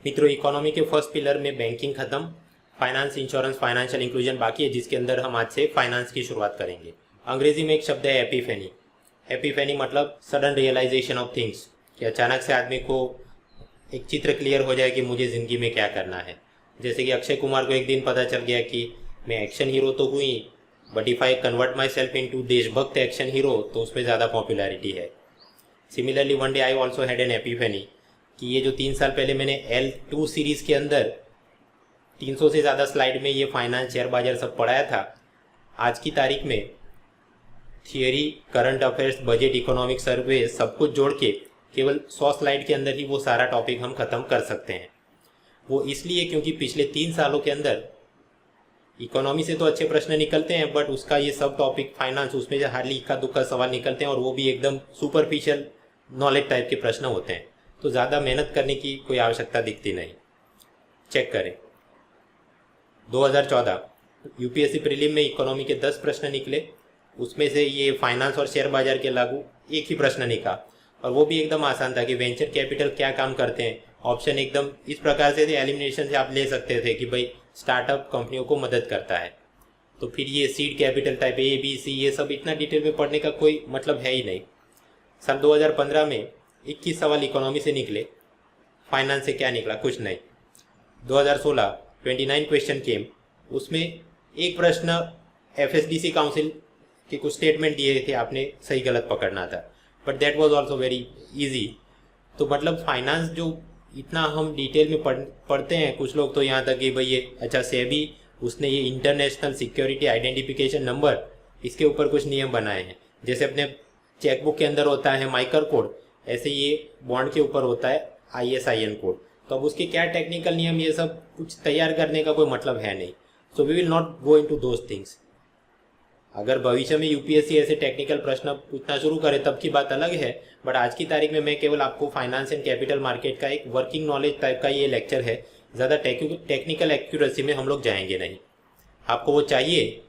मित्रों, इकोनॉमी के first pillar में बैंकिंग खत्म, फाइनेंस, इंश्योरेंस, फाइनेंशियल इंक्लूजन बाकी है, जिसके अंदर हम आज से फाइनेंस की शुरुआत करेंगे। अंग्रेजी में एक शब्द है एपिफेनी। एपिफेनी मतलब सडन रियलाइजेशन ऑफ थिंग्स, कि अचानक से आदमी को एक चित्र क्लियर हो जाए कि मुझे ज़िंदगी में क्या करना है। जैसे कि अक्षय कुमार को एक दिन पता चल गया कि मैं एक्शन हीरो तो हुई, but if I convert myself into देशभक्त एक्शन हीरो तो उसमें ज़्यादा पॉपुलैरिटी है। Similarly one day I also had an epiphany कि ये जो 3 साल पहले मैंने L2 सीरीज़ के अंदर 300 से ज़्यादा स्लाइड में ये फाइनेंस, शेयर बाजार सब पढ़ाया था, आज की तारीख में theory, current affairs, budget, economic survey सब कुछ जोड़ के केवल 100 स्लाइड के अंदर ही वो सारा टॉपिक हम ख़त्म कर सकते हैं। वो इसलिए क्योंकि पिछले 3 सालों के अंदर इकोनॉमी से तो अच्छे प्रश्न निकलते हैं, बट उसका ये सब टॉपिक फाइनेंस, उसमें जो हार्डली इक्का दुक्का सवाल निकलते हैं और वो भी एकदम सुपरफिशियल नॉलेज टाइप के प्रश्न होते हैं, तो ज़्यादा मेहनत करने की कोई आवश्यकता दिखती नहीं। चेक करें, 2014 यूपीएससी प्रीलिम में इकोनॉमी के 10 प्रश्न निकले, उसमें से ये फाइनेंस और शेयर बाजार के लागू एक ही प्रश्न निकला, और वो भी एकदम आसान था कि वेंचर कैपिटल क्या काम करते हैं। ऑप्शन एकदम इस प्रकार से थे, एलिमिनेशन से आप ले सकते थे कि भाई स्टार्टअप कंपनियों को मदद करता है। तो फिर ये सीड कैपिटल टाइप ABC ये सब इतना डिटेल में पढ़ने का कोई मतलब है ही नहीं। साल 2015 में 21 सवाल इकोनॉमी से निकले, फाइनेंस से क्या निकला? कुछ नहीं। 2016 29 क्वेश्चन केम, उसमें एक प्रश्न FSDC काउंसिल के कुछ स्टेटमेंट दिए थे, आपने सही गलत पकड़ना था, but that was also very easy. तो मतलब फाइनेंस जो इतना हम डिटेल में पढ़ते हैं, कुछ लोग तो यहाँ तक कि भाई ये अच्छा सेबी उसने ये इंटरनेशनल सिक्योरिटी आइडेंटिफिकेशन नंबर, इसके ऊपर कुछ नियम बनाए हैं। जैसे अपने चेकबुक के अंदर होता है माइकर कोड, ऐसे ये बॉन्ड के ऊपर होता है ISIN कोड। तो अब उसके क्या टेक्निकल नियम, ये सब कुछ तैयार करने का कोई मतलब है नहीं। So we will not go into those things. अगर भविष्य में यूपीएससी ऐसे टेक्निकल प्रश्न पूछना शुरू करे तब की बात अलग है, बट आज की तारीख में मैं केवल आपको फाइनेंस एंड कैपिटल मार्केट का एक वर्किंग नॉलेज टाइप का ये लेक्चर है। ज़्यादा टेक्निकल एक्यूरेसी में हम लोग जाएंगे नहीं। आपको वो चाहिए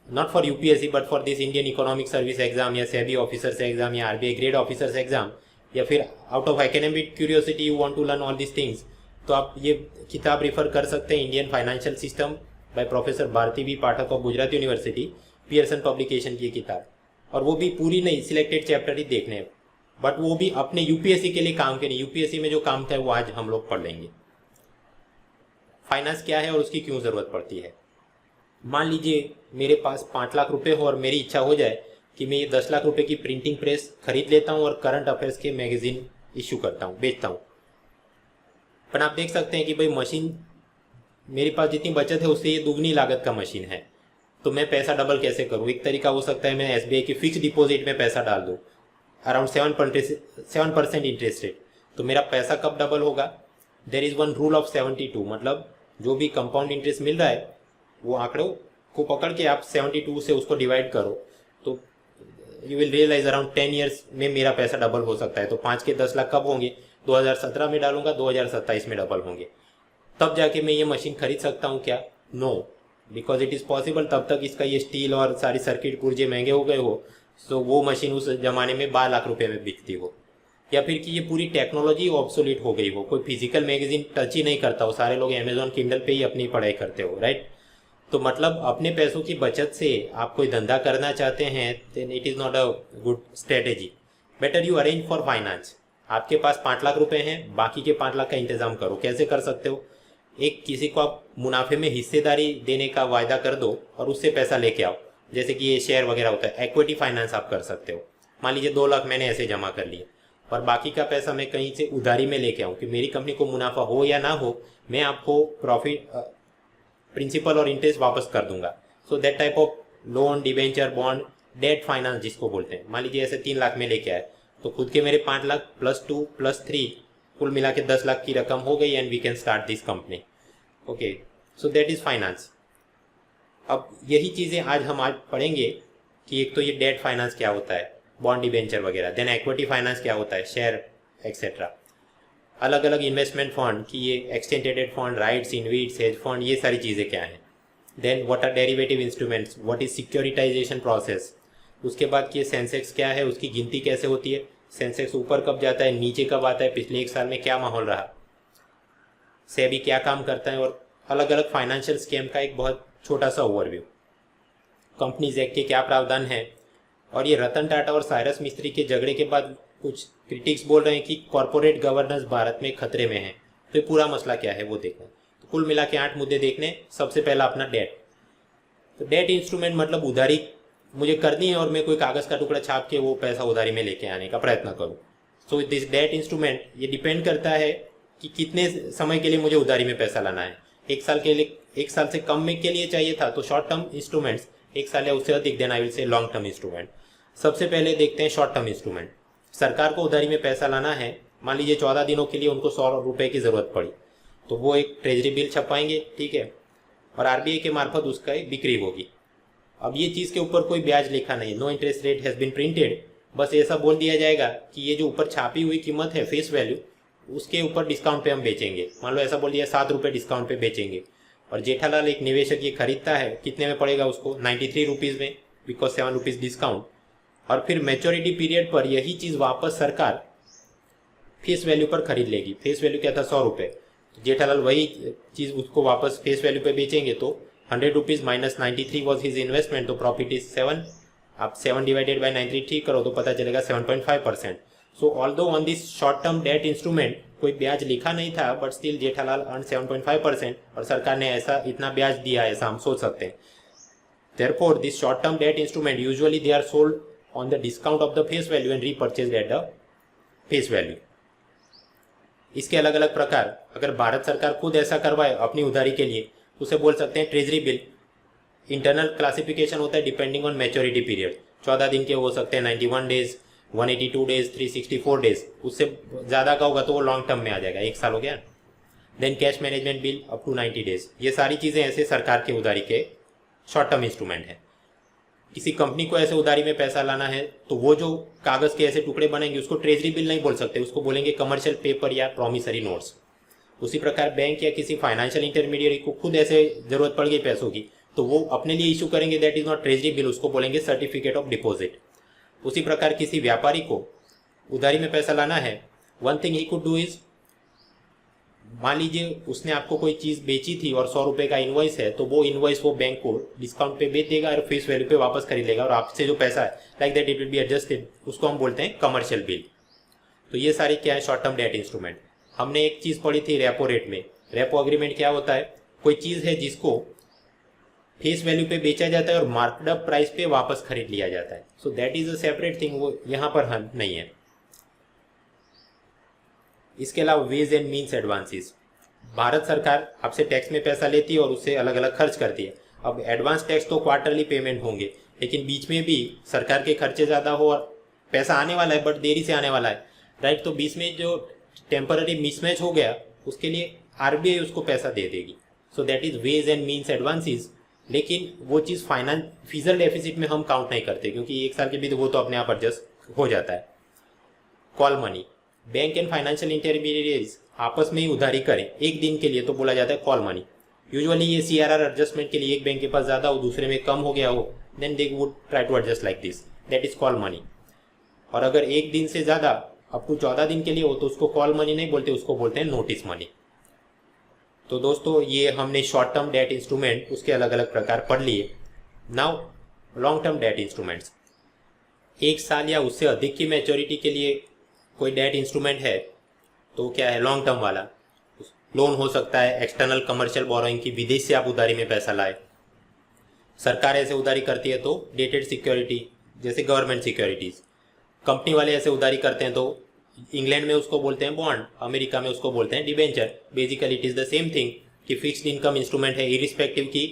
not for UPSC but for this Indian economic service exam, या सेबी ऑफिसर्स एग्जाम, या RBI ग्रेड ऑफिसर्स एग्जाम, या फिर out of academic curiosity you want to learn all this things, तो आप ये किताब रिफर कर सकते हैं, Indian financial system by professor Bharati B Pathak of Gujarat university, Pearson publication की किताब। और वो भी पूरी नहीं, सिलेक्टेड चैप्टर ही देखने हैं, बट वो भी अपने यूपीएससी के लिए काम के नहीं। यूपीएससी में जो काम था वो आज हम लोग पढ़ लेंगे। फाइनेंस क्या है और उसकी क्यों ज़रूरत पड़ती है। मान लीजिए मेरे पास 5 लाख रुपए हो और मेरी इच्छा हो जाए कि मैं ये 10 लाख रुपए की प्रिंटिंग प्रेस खरीद लेता हूँ और करंट अफेयर्स के मैगजीन इशू करता हूँ, बेचता हूँ। पर आप देख सकते हैं कि भाई मशीन, मेरे पास जितनी बचत है उससे ये दुगनी लागत का मशीन है, तो मैं पैसा डबल कैसे करूँ। एक तरीका हो सकता है मैं SBI की फिक्स डिपॉजिट में पैसा डाल दूँ, अराउंड 7% इंटरेस्ट रेट, तो मेरा पैसा कब डबल होगा? There is one rule of 72, मतलब जो भी कंपाउंड इंटरेस्ट मिल रहा है वो आंकड़ों को पकड़ के आप 72 से उसको डिवाइड करो, तो you will realise around 10 years में मेरा पैसा डबल हो सकता है। तो 5 के 10 लाख कब होंगे? 2017 में डालूंगा, 2027 में डबल होंगे। तब जाके मैं ये मशीन खरीद सकता हूँ क्या? No, because it is possible तब तक इसका ये स्टील और सारी सर्किट पुर्जे महंगे हो गए हो, सो वो मशीन उस जमाने में 12 लाख रुपए में बिकती हो, या फिर कि ये पूरी टेक्नोलॉजी ऑब्सोलीट हो गई हो, कोई फिजिकल मैगजीन टच ही नहीं करता हो, सारे लोग अमेजॉन किंडल पे ही अपनी पढ़ाई करते हो, राइट। तो मतलब अपने पैसों की बचत से आप कोई धंधा करना चाहते हैं, then it is not a good strategy. Better you arrange for finance. आपके पास 5 लाख रुपए हैं, बाकी के 5 लाख का इंतजाम करो। कैसे कर सकते हो? एक किसी को आप मुनाफे में हिस्सेदारी देने का वायदा कर दो और उससे पैसा लेके आओ, जैसे कि ये शेयर वगैरह होता है, इक्विटी फाइनेंस आप कर सकते हो। मान लीजिए 2 लाख मैंने ऐसे जमा कर लिए और बाकी का पैसा मैं कहीं से उधारी में लेके आऊँ कि मेरी कंपनी को मुनाफा हो या ना हो, मैं आपको प्रॉफिट, प्रिंसिपल और इंटरेस्ट वापस कर दूंगा। So that type of loan, debenture, bond, debt finance जिसको बोलते हैं। मान लीजिए ऐसे 3 लाख में लेके आए, तो खुद के मेरे 5 लाख +2 +3 कुल मिला के 10 लाख की रकम हो गई, and we can start this company. Okay, so that is finance. अब यही चीज़ें आज पढ़ेंगे कि एक तो ये डेट फाइनेंस क्या होता है, बॉन्ड, डिवेंचर वगैरह, देन इक्विटी फाइनेंस क्या होता है, शेयर एक्सेट्रा, अलग अलग इन्वेस्टमेंट फंड की ये extended fund, REITs, InvITs, hedge fund, ये सारी चीज़ें क्या हैं। Then what are derivative instruments, what is securitisation process. उसके बाद कि सेंसेक्स क्या है, उसकी गिनती कैसे होती है, सेंसेक्स ऊपर कब जाता है, नीचे कब आता है, पिछले 1 साल में क्या माहौल रहा। सेबी क्या काम करता है और अलग अलग फाइनेंशियल स्कीम का एक बहुत छोटा सा ओवरव्यू। कंपनीज एक्ट के क्या प्रावधान है, और ये रतन टाटा और साइरस मिस्त्री के झगड़े के बाद कुछ क्रिटिक्स बोल रहे हैं कि कॉरपोरेट गवर्नेंस भारत में खतरे में है। तो ये पूरा मसला क्या है वो देखना। तो कुल मिला के 8 मुद्दे देखने। सबसे पहला अपना डेट। तो डेट इंस्ट्रूमेंट मतलब उधारी मुझे करनी है और मैं कोई कागज़ का टुकड़ा छाप के वो पैसा उधारी में लेके आने का प्रयत्न करूँ। सो दिस डेट इंस्ट्रूमेंट ये डिपेंड करता है कि कितने समय के लिए मुझे उधारी में पैसा लाना है। 1 साल के लिए, 1 साल से कम में के लिए चाहिए था तो शॉर्ट टर्म इंस्ट्रूमेंट्स, 1 साल या उससे अधिक, then I will say long term instrument. सबसे पहले देखते हैं शॉर्ट टर्म इंस्ट्रूमेंट। सरकार को उधारी में पैसा लाना है, मान लीजिए 14 दिनों के लिए उनको 100 रुपये की ज़रूरत पड़ी, तो वो एक ट्रेजरी बिल छपाएंगे, ठीक है, और आरबीआई के मार्फत उसका एक बिक्री होगी। अब ये चीज़ के ऊपर कोई ब्याज लिखा नहीं, no interest rate has been printed, बस ऐसा बोल दिया जाएगा कि ये जो ऊपर छापी हुई कीमत है फेस वैल्यू, उसके ऊपर डिस्काउंट पे हम बेचेंगे। मान लो ऐसा बोल दिया 7 रुपये डिस्काउंट पे बेचेंगे, और जेठालाल एक निवेशक ये खरीदता है, कितने में पड़ेगा उसको? 93 रुपीज़ में, बिकॉज 7 रुपीज़ डिस्काउंट। और फिर मैच्योरिटी पीरियड पर यही चीज़ वापस सरकार फेस वैल्यू पर खरीद लेगी। फेस वैल्यू क्या था? 100 रुपये। तो जेठालाल वही चीज़ उसको वापस फेस वैल्यू पे बेचेंगे, तो 100 rupees minus 93 was his investment, तो प्रॉफिट इज 7। आप 7 डिवाइडेड बाई 93 करो तो पता चलेगा 7.5%। सो although on this short term debt instrument कोई ब्याज लिखा नहीं था, बट स्टिल जेठालाल अर्न 7.5%, और सरकार ने ऐसा इतना ब्याज दिया, ऐसा हम सोच सकते हैं। Therefore this short term debt instrument usually they are sold on the discount of the face value and repurchased at the face value. इसके अलग अलग प्रकार, अगर भारत सरकार खुद ऐसा करवाए अपनी उधारी के लिए, उसे बोल सकते हैं ट्रेजरी बिल। इंटरनल क्लासिफिकेशन होता है डिपेंडिंग ऑन मैच्योरिटी पीरियड। 14 दिन के हो सकते हैं, 91 डेज, 182 डेज, 364 डेज। उससे ज़्यादा का होगा तो वो लॉन्ग टर्म में आ जाएगा, 1 साल हो गया। Then cash management bill up to 90 days. ये सारी चीज़ें ऐसे सरकार के उधारी के शॉर्ट टर्म इंस्ट्रूमेंट है। किसी कंपनी को ऐसे उधारी में पैसा लाना है तो वो जो कागज़ के ऐसे टुकड़े बनेंगे उसको ट्रेजरी बिल नहीं बोल सकते, उसको बोलेंगे कमर्शियल पेपर या प्रॉमिसरी नोट्स। उसी प्रकार बैंक या किसी फाइनेंशियल इंटरमीडिएट को खुद ऐसे ज़रूरत पड़ गई पैसों की तो वो अपने लिए इशू करेंगे, that is not treasury bill, उसको बोलेंगे सर्टिफिकेट ऑफ डिपॉजिट। उसी प्रकार किसी व्यापारी को उधारी में पैसा लाना है, one thing he could do is, मान लीजिए उसने आपको कोई चीज़ बेची थी और 100 रुपये का इनवॉइस है, तो वो इनवॉइस वो बैंक को डिस्काउंट पे बेच देगा और फेस वैल्यू पे वापस खरीद लेगा, और आपसे जो पैसा है like that it will be adjusted, उसको हम बोलते हैं कमर्शियल बिल। तो ये सारी क्या है? Short term debt instrument. हमने एक चीज़ पढ़ी थी रेपो रेट में। रेपो अग्रीमेंट क्या होता है? कोई चीज़ है जिसको फेस वैल्यू पे बेचा जाता है और मार्कड प्राइस पे वापस खरीद लिया जाता है। So that is a separate thing, वो यहाँ पर हम नहीं है। इसके अलावा ways and means advances. Bharat सरकार आपसे टैक्स में पैसा लेती है और उससे अलग अलग खर्च करती है। अब एडवांस टैक्स तो क्वार्टरली पेमेंट होंगे, लेकिन बीच में भी सरकार के खर्चे ज़्यादा हो और पैसा आने वाला है बट देरी से आने वाला है, राइट। तो बीच में जो टेम्पररी मिसमैच हो गया उसके लिए आरबीआई उसको पैसा दे देगी। So that is ways and means advances. लेकिन वो चीज़ फाइनेंस फिजिकल डेफिसिट में हम काउंट नहीं करते, क्योंकि 1 साल के बीच वो तो अपने आप एडजस्ट हो जाता है। Call money, bank and financial intermediates आपस में ही उधारी करें 1 दिन के लिए तो बोला जाता है कॉल मनी। यूजुअली ये सीआरआर एडजस्टमेंट के लिए एक बैंक के पास ज़्यादा हो, दूसरे में कम हो गया हो, then they would try to adjust like this, that is call money. और अगर 1 दिन से ज़्यादा अप टू 14 दिन के लिए हो तो उसको कॉल मनी नहीं बोलते, उसको बोलते हैं नोटिस मनी। तो दोस्तों ये हमने शॉर्ट टर्म डेट इंस्ट्रूमेंट उसके अलग अलग प्रकार पढ़ लिए। Now long term debt instruments, 1 साल या उससे अधिक की मैच्योरिटी के लिए कोई डेट इंस्ट्रूमेंट है तो क्या है? लॉन्ग टर्म वाला लोन हो सकता है, एक्सटर्नल कमर्शियल बोरोइंग की, विदेश से आप उधारी में पैसा लाए। सरकार ऐसे उधारी करती है तो डेटेड सिक्योरिटी जैसे गवर्नमेंट सिक्योरिटीज़। कंपनी वाले ऐसे उधारी करते हैं तो इंग्लैंड में उसको बोलते हैं बॉन्ड, अमेरिका में उसको बोलते हैं debenture. Basically it is the same thing कि फिक्स्ड इनकम इंस्ट्रूमेंट है, इरिस्पेक्टिव की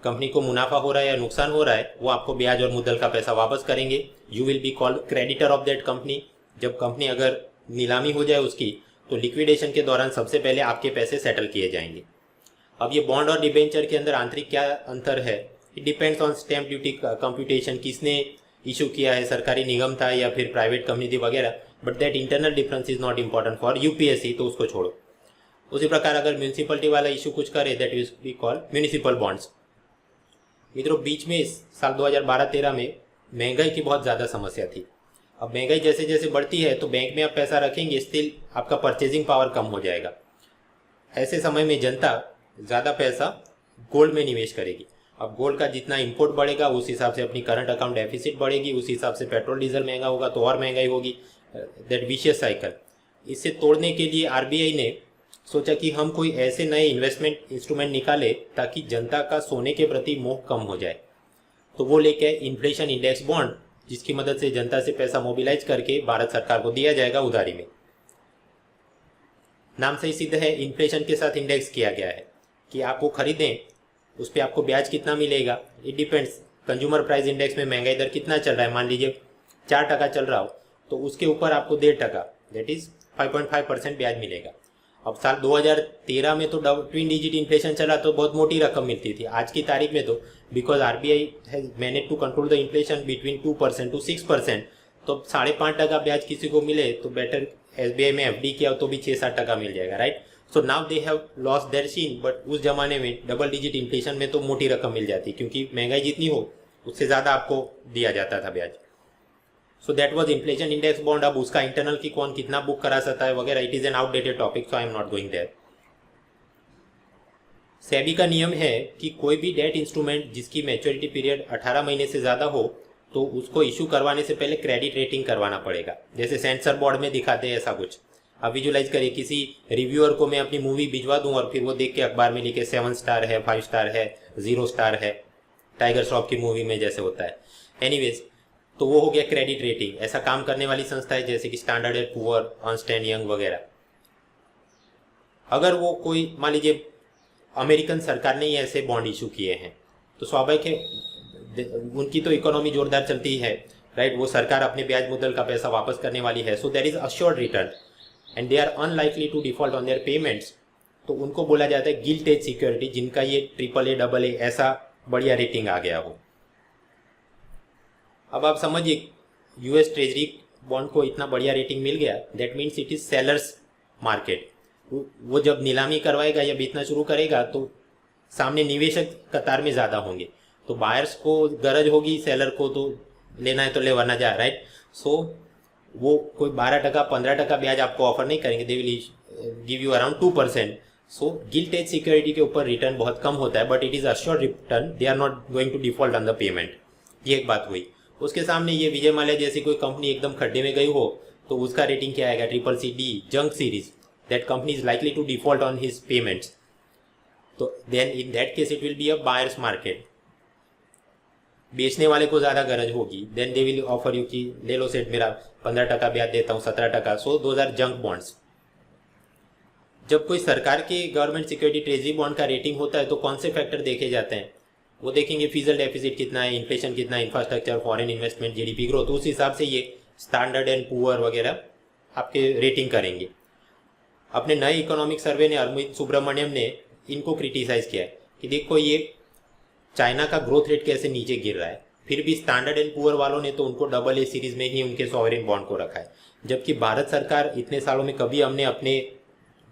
कंपनी को मुनाफा हो रहा है या नुकसान हो रहा है, वो आपको ब्याज और मुद्दल का पैसा वापस करेंगे। You will be called creditor of that company. जब कंपनी अगर नीलामी हो जाए उसकी तो लिक्विडेशन के दौरान सबसे पहले आपके पैसे सेटल किए जाएंगे। अब ये बॉन्ड और डिबेंचर के अंदर आंतरिक क्या अंतर है? It depends on stamp duty computation, किसने इशू किया है, सरकारी निगम था या फिर प्राइवेट कंपनी थी वगैरह, but that internal difference is not important for UPSC, तो उसको छोड़ो। उसी प्रकार अगर म्यूनसिपलिटी वाला इशू कुछ करे that is be called municipal bonds. मित्रों बीच में साल 2012-13 में महंगाई की बहुत ज़्यादा समस्या थी। अब महंगाई जैसे जैसे बढ़ती है तो बैंक में आप पैसा रखेंगे, स्टिल आपका परचेजिंग पावर कम हो जाएगा। ऐसे समय में जनता ज़्यादा पैसा गोल्ड में निवेश करेगी। अब गोल्ड का जितना इंपोर्ट बढ़ेगा उस हिसाब से अपनी करंट अकाउंट डेफिसिट बढ़ेगी, उस हिसाब से पेट्रोल डीजल महंगा होगा तो और महंगाई होगी। That vicious cycle. इसे तोड़ने के लिए आरबीआई ने सोचा कि हम कोई ऐसे नए इन्वेस्टमेंट इंस्ट्रूमेंट निकाले ताकि जनता का सोने के प्रति मोह कम हो जाए। तो वो लेके इन्फ्लेशन इंडेक्स बॉन्ड, जिसकी मदद से जनता से पैसा मोबिलाइज करके भारत सरकार को दिया जाएगा उधारी में। नाम से ही सिद्ध है, इन्फ्लेशन के साथ इंडेक्स किया गया है कि आप वो खरीदें, उस पर आपको ब्याज कितना मिलेगा, it depends. Consumer price index में महंगाई दर कितना चल रहा है, मान लीजिए 4% चल रहा हो तो उसके ऊपर आपको 1.5% दैट इज 5.5% ब्याज मिलेगा। अब साल 2013 में तो ट्विन डिजिट इन्फ्लेशन चला तो बहुत मोटी रकम मिलती थी। आज की तारीख में तो because RBI has manage to control the inflation between 2% to 6%, तो 5.5% ब्याज किसी को मिले तो बेटर एसबीआई में एफडी किया तो भी 6-7% मिल जाएगा, right. So now they have lost their sheen, बट उस जमाने में डबल डिजिट इन्फ्लेशन में तो मोटी रकम मिल जाती क्योंकि महंगाई जितनी हो उससे ज़्यादा आपको दिया जाता था ब्याज। So that was inflation index bond. अब उसका इंटरनल की कौन कितना बुक करा सकता है वगैरह, it is an outdated topic, so I am not going there. SEBI का नियम है कि कोई भी डेट इंस्ट्रूमेंट जिसकी मैच्योरिटी पीरियड 18 महीने से ज़्यादा हो तो उसको इशू करवाने से पहले क्रेडिट रेटिंग करवाना पड़ेगा। जैसे सेंसर बोर्ड में दिखाते हैं ऐसा कुछ। अब विजुलाइज करिए, किसी रिव्यूअर को मैं अपनी मूवी भिजवा दूं और फिर वो देख के अखबार में लिखे 7 स्टार है, 5 स्टार है, 0 स्टार है, टाइगर श्रॉफ की मूवी में जैसे होता है। एनीवेज, तो वो हो गया क्रेडिट रेटिंग। ऐसा काम करने वाली संस्था है जैसे कि standard and poor, Ernst and young वगैरह। अगर वो कोई मान लीजिए अमेरिकन सरकार ने ही ऐसे बॉन्ड इशू किए हैं तो स्वाभाविक है उनकी तो इकोनॉमी जोरदार चलती है, राइट। वो सरकार अपने ब्याज मुद्दल का पैसा वापस करने वाली है, so there is assured return and they are unlikely to default on their payments. तो उनको बोला जाता है गिल्ट एज सिक्योरिटी, जिनका ये AAA AA ऐसा बढ़िया रेटिंग आ गया हो। अब आप समझिए यूएस ट्रेजरी बॉन्ड को इतना बढ़िया रेटिंग मिल गया, that means it is sellers market. वो जब नीलामी करवाएगा या बेचना शुरू करेगा तो सामने निवेशक कतार में ज़्यादा होंगे, तो बायर्स को गरज होगी, सेलर को तो लेना है तो ले वरना जा, राइट। सो वो कोई 12% 15% ब्याज आपको ऑफर नहीं करेंगे, they will give you around 2%। So gilt edge security के ऊपर रिटर्न बहुत कम होता है, but it is assured return, they are not going to default on the payment. ये एक बात हुई। उसके सामने ये विजय माल्या जैसी कोई कंपनी एकदम खड्डे में गई हो तो उसका रेटिंग क्या आएगा, CCC junk series, that company is likely to default on his payments. तो then in that case it will be a buyer's market. बेचने वाले को ज़्यादा गरज होगी, then they will offer you कि ले लो सेट, मेरा 15% ब्याज देता हूँ, 17%। So those are junk bonds. जब कोई सरकार के गवर्नमेंट सिक्योरिटी ट्रेजरी बॉन्ड का रेटिंग होता है तो कौन से फैक्टर देखे जाते हैं, वो देखेंगे फिजिकल डेफिसिट कितना है, इन्फ्लेशन कितना है, infrastructure, foreign investment, GDP growth. उस हिसाब से ये स्टैंडर्ड एंड पुअर वगैरह आपके रेटिंग करेंगे। अपने नए इकोनॉमिक सर्वे ने अरविंद सुब्रमण्यम ने इनको क्रिटिसाइज किया है कि देखो ये चाइना का ग्रोथ रेट कैसे नीचे गिर रहा है, फिर भी स्टैंडर्ड एंड पुअर वालों ने तो उनको AA सीरीज में ही उनके सॉवरेन बॉन्ड को रखा है, जबकि भारत सरकार इतने सालों में कभी हमने अपने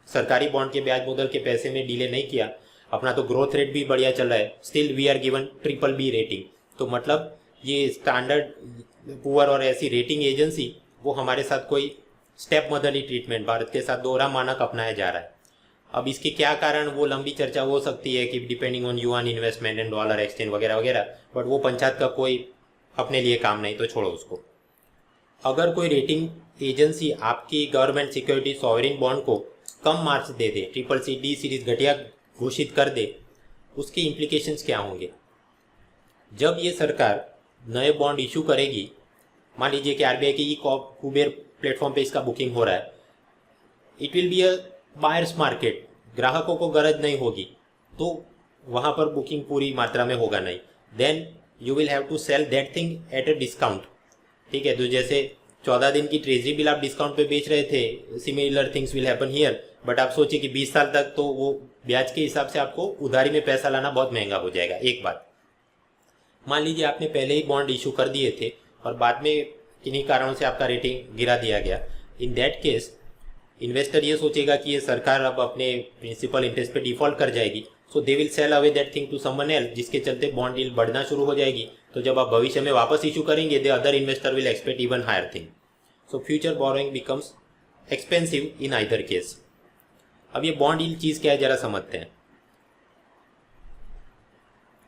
सरकारी बॉन्ड के ब्याज मुद्दल के पैसे में डिले नहीं किया। अपना तो ग्रोथ रेट भी बढ़िया चल रहा है, still we are given BBB rating. तो मतलब ये स्टैंडर्ड पुअर और ऐसी रेटिंग एजेंसी वो हमारे साथ कोई स्टेप मदरली ट्रीटमेंट, भारत के साथ दोहरा मानक अपनाया जा रहा है। अब इसके क्या कारण, वो लंबी चर्चा हो सकती है कि depending on yuan investment and dollar exchange वगैरह वगैरह, बट वो पंचायत का कोई अपने लिए काम नहीं, तो छोड़ो उसको। अगर कोई रेटिंग एजेंसी आपकी गवर्नमेंट सिक्योरिटी सॉवरेन बॉन्ड को कम मार्क्स दे दे, CCC सीरीज घटिया घोषित कर दे, उसके इम्प्लीकेशंस क्या होंगे। जब ये सरकार नए बॉन्ड इशू करेगी, मान लीजिए कि आरबीआई की कुबेर प्लेटफॉर्म पे इसका बुकिंग हो रहा है, it will be a buyer's market, ग्राहकों को गरज नहीं होगी तो वहाँ पर बुकिंग पूरी मात्रा में होगा नहीं, then you will have to sell that thing at a discount. ठीक है, तो जैसे 14 दिन की ट्रेजरी बिल आप डिस्काउंट पे बेच रहे थे, similar things will happen here. But आप सोचिए कि 20 साल तक तो वो ब्याज के हिसाब से आपको उधारी में पैसा लाना बहुत महंगा हो जाएगा। एक बात, मान लीजिए आपने पहले ही बॉन्ड इशू कर दिए थे और बाद में किन्हीं कारणों से आपका रेटिंग गिरा दिया गया, इन दैट केस इन्वेस्टर ये सोचेगा कि ये सरकार अब अपने प्रिंसिपल इंटरेस्ट पे डिफॉल्ट कर जाएगी, so they will sell away that thing to someone else, जिसके चलते बॉन्ड डील बढ़ना शुरू हो जाएगी। तो जब आप भविष्य में वापस इशू करेंगे, the other investor will expect even higher thing, so future borrowing becomes expensive in either case. अब ये बॉन्ड यील्ड चीज़ क्या है जरा समझते हैं।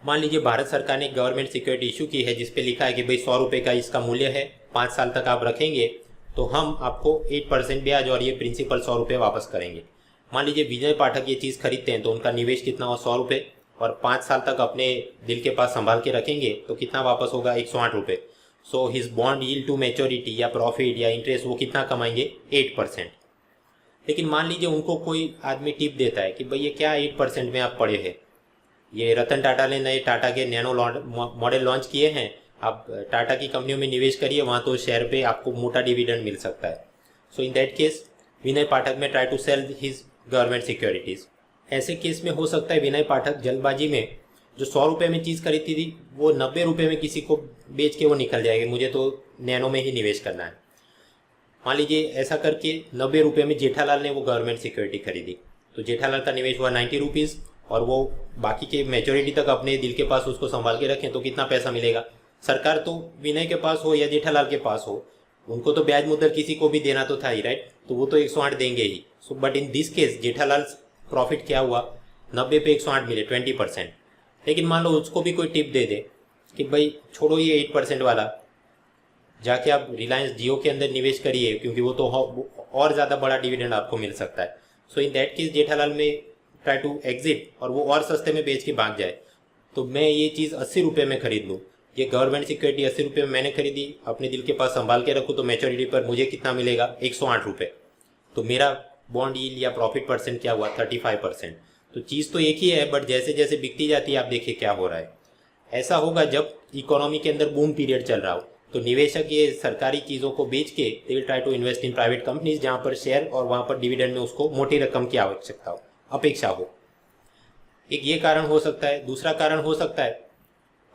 मान लीजिए भारत सरकार ने गवर्नमेंट सिक्योरिटी इशू की है जिसपे लिखा है कि भाई 100 रुपये का इसका मूल्य है, 5 साल तक आप रखेंगे तो हम आपको 8% ब्याज और ये प्रिंसिपल 100 रुपये वापस करेंगे। मान लीजिए विजय पाठक ये चीज़ खरीदते हैं तो उनका निवेश कितना हो 100 रुपये, और 5 साल तक अपने दिल के पास संभाल के रखेंगे तो कितना वापस होगा 108 रुपये। So his bond yield to maturity या प्रॉफिट या इंटरेस्ट वो कितना कमाएंगे 8%। लेकिन मान लीजिए उनको कोई आदमी टिप देता है कि भाई ये क्या 8% में आप पड़े हैं, ये रतन टाटा ने नए टाटा के नैनो मॉडल लॉन्च किए हैं, आप टाटा की कंपनियों में निवेश करिए, वहाँ तो शेयर पे आपको मोटा डिविडेंड मिल सकता है। So in that case Vinay Pathak में try to sell his government securities. ऐसे केस में हो सकता है विनय पाठक जल्दबाजी में जो 100 रुपये में चीज़ खरीदती थी वो 90 रुपये में किसी को बेच के वो निकल जाएगी, मुझे तो नैनो में ही निवेश करना है। मान लीजिए ऐसा करके 90 रुपये में जेठालाल ने वो गवर्नमेंट सिक्योरिटी खरीदी, तो जेठालाल का निवेश हुआ 90 रुपीज़, और वो बाकी के मैच्योरिटी तक अपने दिल के पास उसको संभाल के रखें तो कितना पैसा मिलेगा। सरकार तो विनय के पास हो या जेठालाल के पास हो, उनको तो ब्याज मुद्दल किसी को भी देना तो था ही, राइट, तो वो तो 108 देंगे ही। So but in this case Jethalal profit क्या हुआ, 90 पे 108 मिले, 20%। लेकिन मान लो उसको भी कोई टिप दे दे कि भाई छोड़ो ये 8% वाला, जाके आप रिलायंस जियो के अंदर निवेश करिए क्योंकि वो तो और ज़्यादा बड़ा डिविडेंड आपको मिल सकता है। So in that case Jethalal में ट्राई टू एग्जिट और वो और सस्ते में बेच के भाग जाए, तो मैं ये चीज़ 80 रुपये में खरीद लूँ, ये गवर्नमेंट सिक्योरिटी 80 रुपये में मैंने खरीदी, अपने दिल के पास संभाल के रखूँ, तो मैच्योरिटी पर मुझे कितना मिलेगा 108 रुपये, तो मेरा बॉन्ड यील्ड या प्रॉफिट परसेंट क्या हुआ 35%। तो चीज़ तो एक ही है, बट जैसे जैसे बिकती जाती है आप देखिए क्या हो रहा है। ऐसा होगा जब इकोनॉमी के अंदर बूम पीरियड चल रहा हो, तो निवेशक ये सरकारी चीज़ों को बेच के they will try to invest in private companies जहाँ पर शेयर और वहाँ पर डिविडेंड में उसको मोटी रकम की आवश्यकता हो, अपेक्षा हो। एक ये कारण हो सकता है। दूसरा कारण हो सकता है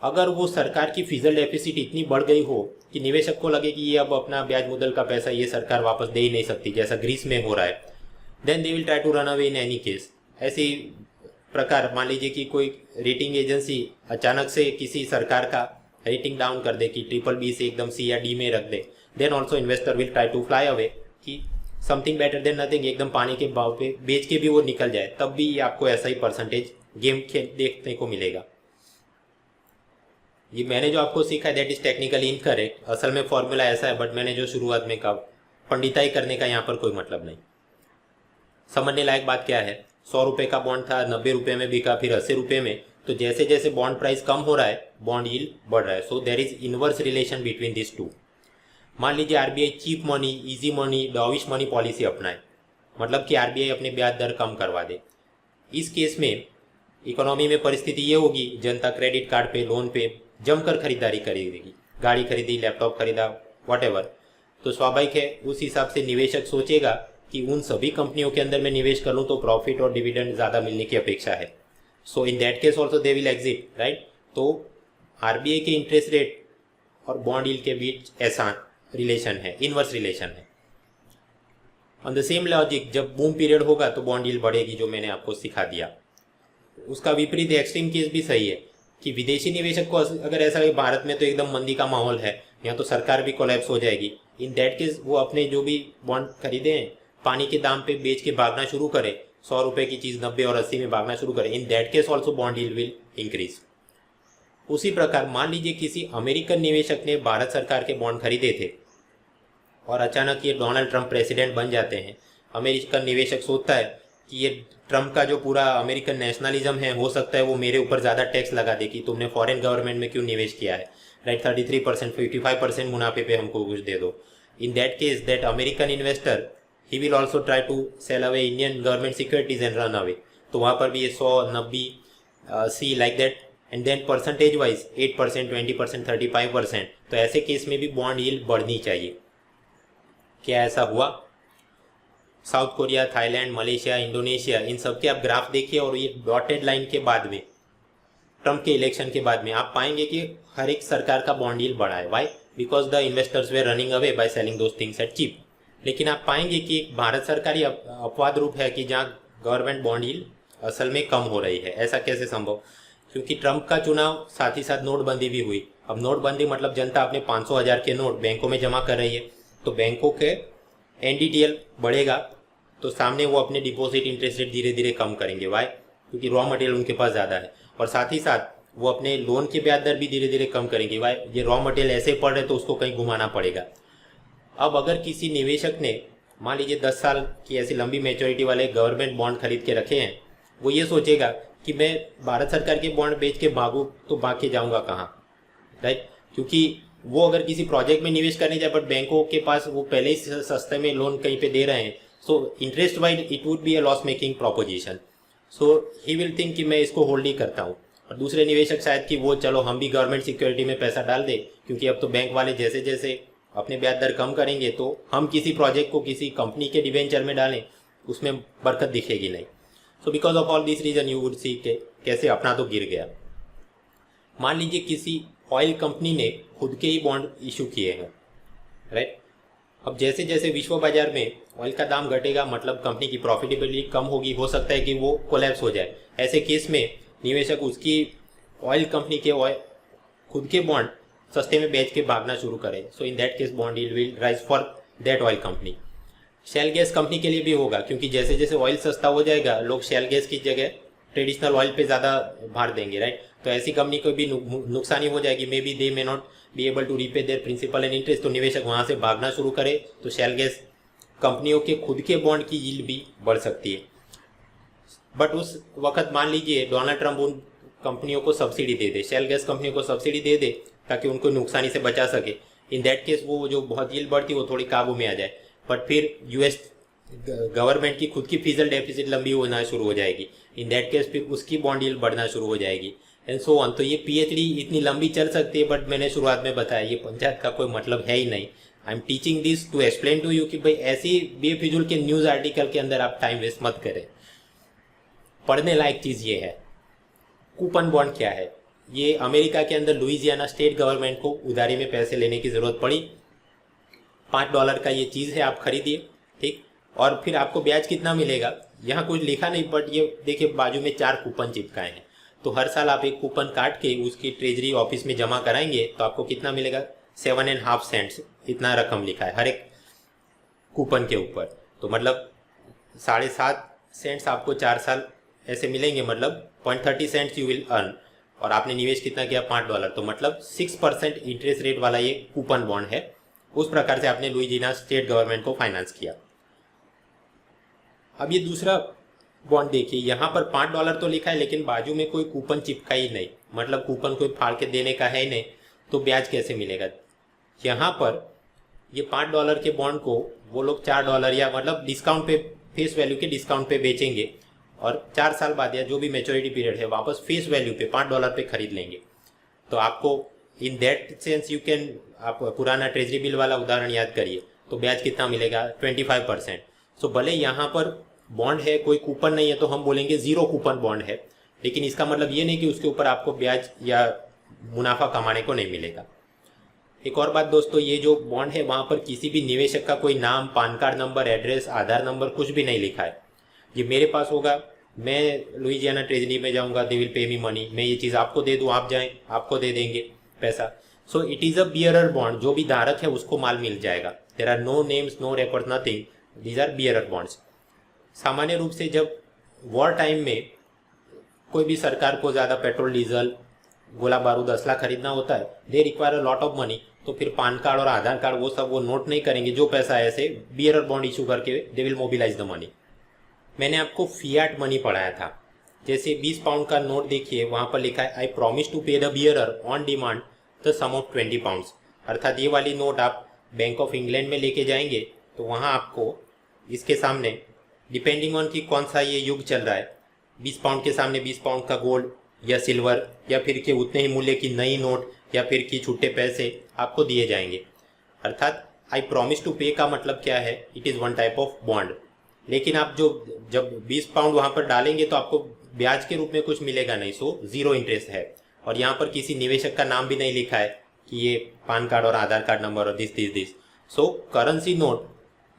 अगर वो सरकार की फिजल डेफिसिट इतनी बढ़ गई हो कि निवेशक को लगे कि ये अब अपना ब्याज मुद्दल का पैसा ये सरकार वापस दे ही नहीं सकती, जैसा ग्रीस में हो रहा है, then they will try to run away in any case. ऐसे प्रकार मान लीजिए कि कोई रेटिंग एजेंसी अचानक से किसी सरकार का रेटिंग डाउन कर दे कि BBB से एकदम C या D में रख दे, then also investor will try to fly away कि समथिंग बेटर देन नथिंग, एकदम पानी के भाव पे बेच के भी वो निकल जाए, तब भी आपको ऐसा ही परसेंटेज गेम खेल देखने को मिलेगा। ये मैंने जो आपको सीखा है दैट इज टेक्निकली इनकरेक्ट, असल में फॉर्मूला ऐसा है, बट मैंने जो शुरुआत में कहा पंडिताई करने का यहाँ पर कोई मतलब नहीं। समझने लायक बात क्या है, 100 रुपये का बॉन्ड था, 90 रुपये में बिका, फिर 80 रुपये में, तो जैसे जैसे बॉन्ड प्राइस कम हो रहा है बॉन्ड यील्ड बढ़ रहा है। So there is inverse relation between this two. मान लीजिए RBI cheap money, easy money, dovish money policy अपनाए, मतलब कि आरबीआई अपने ब्याज दर कम करवा दे। इस केस में इकोनॉमी में परिस्थिति ये होगी, जनता क्रेडिट कार्ड पे, लोन पे जमकर खरीदारी खरीदेगी, गाड़ी खरीदी, लैपटॉप खरीदा, व्हाटएवर, तो स्वाभाविक है उस हिसाब से निवेशक सोचेगा कि उन सभी कंपनियों के अंदर मैं निवेश कर लूँ तो प्रॉफिट और डिविडेंड ज़्यादा मिलने की अपेक्षा है। So in that case also they will exit, right. तो आरबीआई के इंटरेस्ट रेट और बॉन्ड यील्ड के बीच ऐसा रिलेशन है, इनवर्स रिलेशन है। ऑन द सेम लॉजिक जब बूम पीरियड होगा तो बॉन्ड यील्ड बढ़ेगी, जो मैंने आपको सिखा दिया। उसका विपरीत एक्सट्रीम केस भी सही है कि विदेशी निवेशक को अगर ऐसा है भारत में तो एकदम मंदी का माहौल है, यहाँ तो सरकार भी कोलैप्स हो जाएगी, इन दैट केस वो अपने जो भी बॉन्ड खरीदे हैं पानी के दाम पे बेच के भागना शुरू करे, 100 रुपये की चीज़ 90 और 80 में भागना शुरू करे, इन that case also bond yield will increase. उसी प्रकार मान लीजिए किसी अमेरिकन निवेशक ने भारत सरकार के बॉन्ड खरीदे थे और अचानक ये डोनाल्ड ट्रंप प्रेसिडेंट बन जाते हैं। अमेरिकन निवेशक सोचता है कि ये ट्रंप का जो पूरा अमेरिकन नेशनलिज्म है, हो सकता है वो मेरे ऊपर ज़्यादा टैक्स लगा दे कि तुमने फॉरेन गवर्नमेंट में क्यों निवेश किया है, राइट, 33%, 55% मुनाफे पे हमको कुछ दे दो। In that case that American investor he will also try to sell away Indian government securities and run away, तो वहाँ पर भी ये 100, 90 see like that, and then percentage wise 8%, 20%, 35%, तो ऐसे केस में भी बॉन्ड यील्ड बढ़नी चाहिए। क्या ऐसा हुआ? South Korea, Thailand, Malaysia, Indonesia, इन सब के आप ग्राफ देखिए और ये डॉटेड लाइन के बाद में, ट्रंप के इलेक्शन के बाद में आप पाएंगे कि हर एक सरकार का बॉन्ड यील्ड बढ़ा है। Why? Because the investors were running away by selling those things at cheap. लेकिन आप पाएंगे कि भारत सरकार ही अपवाद रूप है कि जहाँ गवर्नमेंट बॉन्ड यील्ड असल में कम हो रही है। ऐसा कैसे संभव? क्योंकि ट्रंप का चुनाव साथ ही साथ नोटबंदी भी हुई। अब नोटबंदी मतलब जनता अपने 500,000 के नोट बैंकों में जमा कर रही है, तो बैंकों के NDTL बढ़ेगा तो सामने वो अपने डिपॉजिट इंटरेस्ट रेट धीरे धीरे कम करेंगे। वाई? क्योंकि रॉ मटेरियल उनके पास ज़्यादा है, और साथ ही साथ वो अपने लोन के ब्याज दर भी धीरे धीरे कम करेंगे। वाई? ये रॉ मटेरियल ऐसे पड़ रहे तो उसको कहीं घुमाना पड़ेगा। अब अगर किसी निवेशक ने मान लीजिए 10 साल की ऐसी लंबी मैच्योरिटी वाले गवर्नमेंट बॉन्ड खरीद के रखे हैं, वो ये सोचेगा कि मैं भारत सरकार के बॉन्ड बेच के भागूँ तो भाग के जाऊँगा कहाँ, राइट? क्योंकि वो अगर किसी प्रोजेक्ट में निवेश करने जाए बट बैंकों के पास वो पहले ही सस्ते में लोन कहीं पे दे रहे हैं, so interest wise it would be a loss making proposition. So he will think कि मैं इसको होल्ड ही करता हूँ। और दूसरे निवेशक शायद कि वो चलो हम भी गवर्नमेंट सिक्योरिटी में पैसा डाल दे, क्योंकि अब तो बैंक वाले जैसे जैसे अपने ब्याज दर कम करेंगे तो हम किसी प्रोजेक्ट को किसी कंपनी के डिवेंचर में डालें, उसमें बरकत दिखेगी नहीं। So because of all this reason you would see के कैसे अपना तो गिर गया। मान लीजिए किसी ऑयल कंपनी ने खुद के ही बॉन्ड इशू किए हैं, राइट? अब जैसे जैसे विश्व बाजार में ऑयल का दाम घटेगा, मतलब कंपनी की प्रॉफिटेबिलिटी कम होगी, हो सकता है कि वो कोलैप्स हो जाए। ऐसे केस में निवेशक उसकी ऑयल कंपनी के खुद के बॉन्ड सस्ते में बेच के भागना शुरू करे। So in that case bond yield will rise for that oil company. Shell gas company के लिए भी होगा, क्योंकि जैसे जैसे ऑयल सस्ता हो जाएगा लोग शेल गैस की जगह ट्रेडिशनल ऑयल पे ज़्यादा भार देंगे, राइट? तो ऐसी कंपनी को भी नुकसानी हो जाएगी। Maybe they may not be able to repay their principal and interest, तो निवेशक वहाँ से भागना शुरू करे तो शेल गैस कंपनियों के खुद के बॉन्ड की यील्ड भी बढ़ सकती है। बट उस वक्त मान लीजिए डोनाल्ड ट्रंप उन कंपनियों को सब्सिडी दे दे, शेल गैस कंपनियों को सब्सिडी दे दे ताकि उनको नुकसानी से बचा सके। इन दैट केस वो जो बहुत यील्ड बढ़ती है वो थोड़ी काबू में आ जाए। बट फिर यूएस गवर्नमेंट की खुद की फिजिकल डेफिसिट लंबी होना शुरू हो जाएगी। इन दैट केस फिर उसकी बॉन्ड यील्ड बढ़ना शुरू हो जाएगी एंड सो ऑन। तो ये पीएचडी इतनी लंबी चल सकती है, बट मैंने शुरुआत में बताया ये पंचायत का कोई मतलब है ही नहीं। I am teaching this to explain to you कि भाई ऐसी बेफिजूल के न्यूज़ आर्टिकल के अंदर आप टाइम वेस्ट मत करें। पढ़ने लायक चीज़ ये है। कूपन बॉन्ड क्या है? ये अमेरिका के अंदर लुइजियाना स्टेट गवर्नमेंट को उधारी में पैसे लेने की ज़रूरत पड़ी। $5 का ये चीज़ है, आप खरीदिए, ठीक? और फिर आपको ब्याज कितना मिलेगा यहाँ कुछ लिखा नहीं, बट ये देखिए बाजू में 4 कूपन चिपकाए हैं। तो हर साल आप एक कूपन काट के उसकी ट्रेजरी ऑफिस में जमा कराएंगे तो आपको कितना मिलेगा? 7.5 सेंट्स, इतना रकम लिखा है हर एक कूपन के ऊपर। तो मतलब 7.5 सेंट्स आपको 4 साल ऐसे मिलेंगे, मतलब 0.30 सेंट्स यू विल अर्न। और आपने निवेश कितना किया? $5, तो मतलब 6% इंटरेस्ट रेट वाला ये कूपन बॉन्ड है। उस प्रकार से आपने लुइजियाना स्टेट गवर्नमेंट को फाइनेंस किया। अब ये दूसरा बॉन्ड देखिए, यहाँ पर $5 तो लिखा है लेकिन बाजू में कोई कूपन चिपका ही नहीं, मतलब कूपन कोई फाड़ के देने का है ही नहीं, तो ब्याज कैसे मिलेगा? यहाँ पर ये $5 के बॉन्ड को वो लोग $4 या मतलब डिस्काउंट पे, फेस वैल्यू के डिस्काउंट पे बेचेंगे और 4 साल बाद या जो भी मैच्योरिटी पीरियड है वापस फेस वैल्यू पे $5 पे खरीद लेंगे। तो आपको in that sense you can, आप पुराना ट्रेजरी बिल वाला उदाहरण याद करिए, तो ब्याज कितना मिलेगा? 25%। सो भले यहाँ पर बॉन्ड है, कोई कूपन नहीं है, तो हम बोलेंगे 0 कूपन बॉन्ड है, लेकिन इसका मतलब ये नहीं कि उसके ऊपर आपको ब्याज या मुनाफा कमाने को नहीं मिलेगा। एक और बात दोस्तों, ये जो बॉन्ड है वहाँ पर किसी भी निवेशक का कोई नाम, पान कार्ड नंबर, एड्रेस, आधार नंबर कुछ भी नहीं लिखा है। ये मेरे पास होगा, मैं लुइजियाना ट्रेजरी में जाऊँगा, they will pay me money, मैं ये चीज़ आपको दे दूँ, आप जाएँ आपको दे देंगे पैसा। So it is a bearer bond, जो भी धारक है उसको माल मिल जाएगा। There are no names, no record, nothing, these are bearer bonds. सामान्य रूप से जब वॉर टाइम में कोई भी सरकार को ज़्यादा पेट्रोल, डीजल, गोला बारूद, असला खरीदना होता है, they require a lot of money, तो फिर पान कार्ड और आधार कार्ड वो सब वो नोट नहीं करेंगे, जो पैसा है ऐसे बियरर बॉन्ड इशू करके they will mobilise the money. मैंने आपको फियाट मनी पढ़ाया था, जैसे 20 पाउंड का नोट देखिए, वहाँ पर लिखा है I promise to pay the bearer on demand the sum of 20 pounds. अर्थात ये वाली नोट आप बैंक ऑफ इंग्लैंड में लेके जाएंगे तो वहाँ आपको इसके सामने, डिपेंडिंग ऑन कि कौन सा ये युग चल रहा है, 20 पाउंड के सामने 20 पाउंड का गोल्ड या सिल्वर या फिर के उतने ही मूल्य की नई नोट या फिर की छुट्टे पैसे आपको दिए जाएंगे। अर्थात आई प्रॉमिस टू पे का मतलब क्या है? It is one type of bond. लेकिन आप जब 20 पाउंड वहाँ पर डालेंगे तो आपको ब्याज के रूप में कुछ मिलेगा नहीं, सो 0 इंटरेस्ट है। और यहाँ पर किसी निवेशक का नाम भी नहीं लिखा है कि ये पान कार्ड और आधार कार्ड नंबर और दिस। सो करेंसी नोट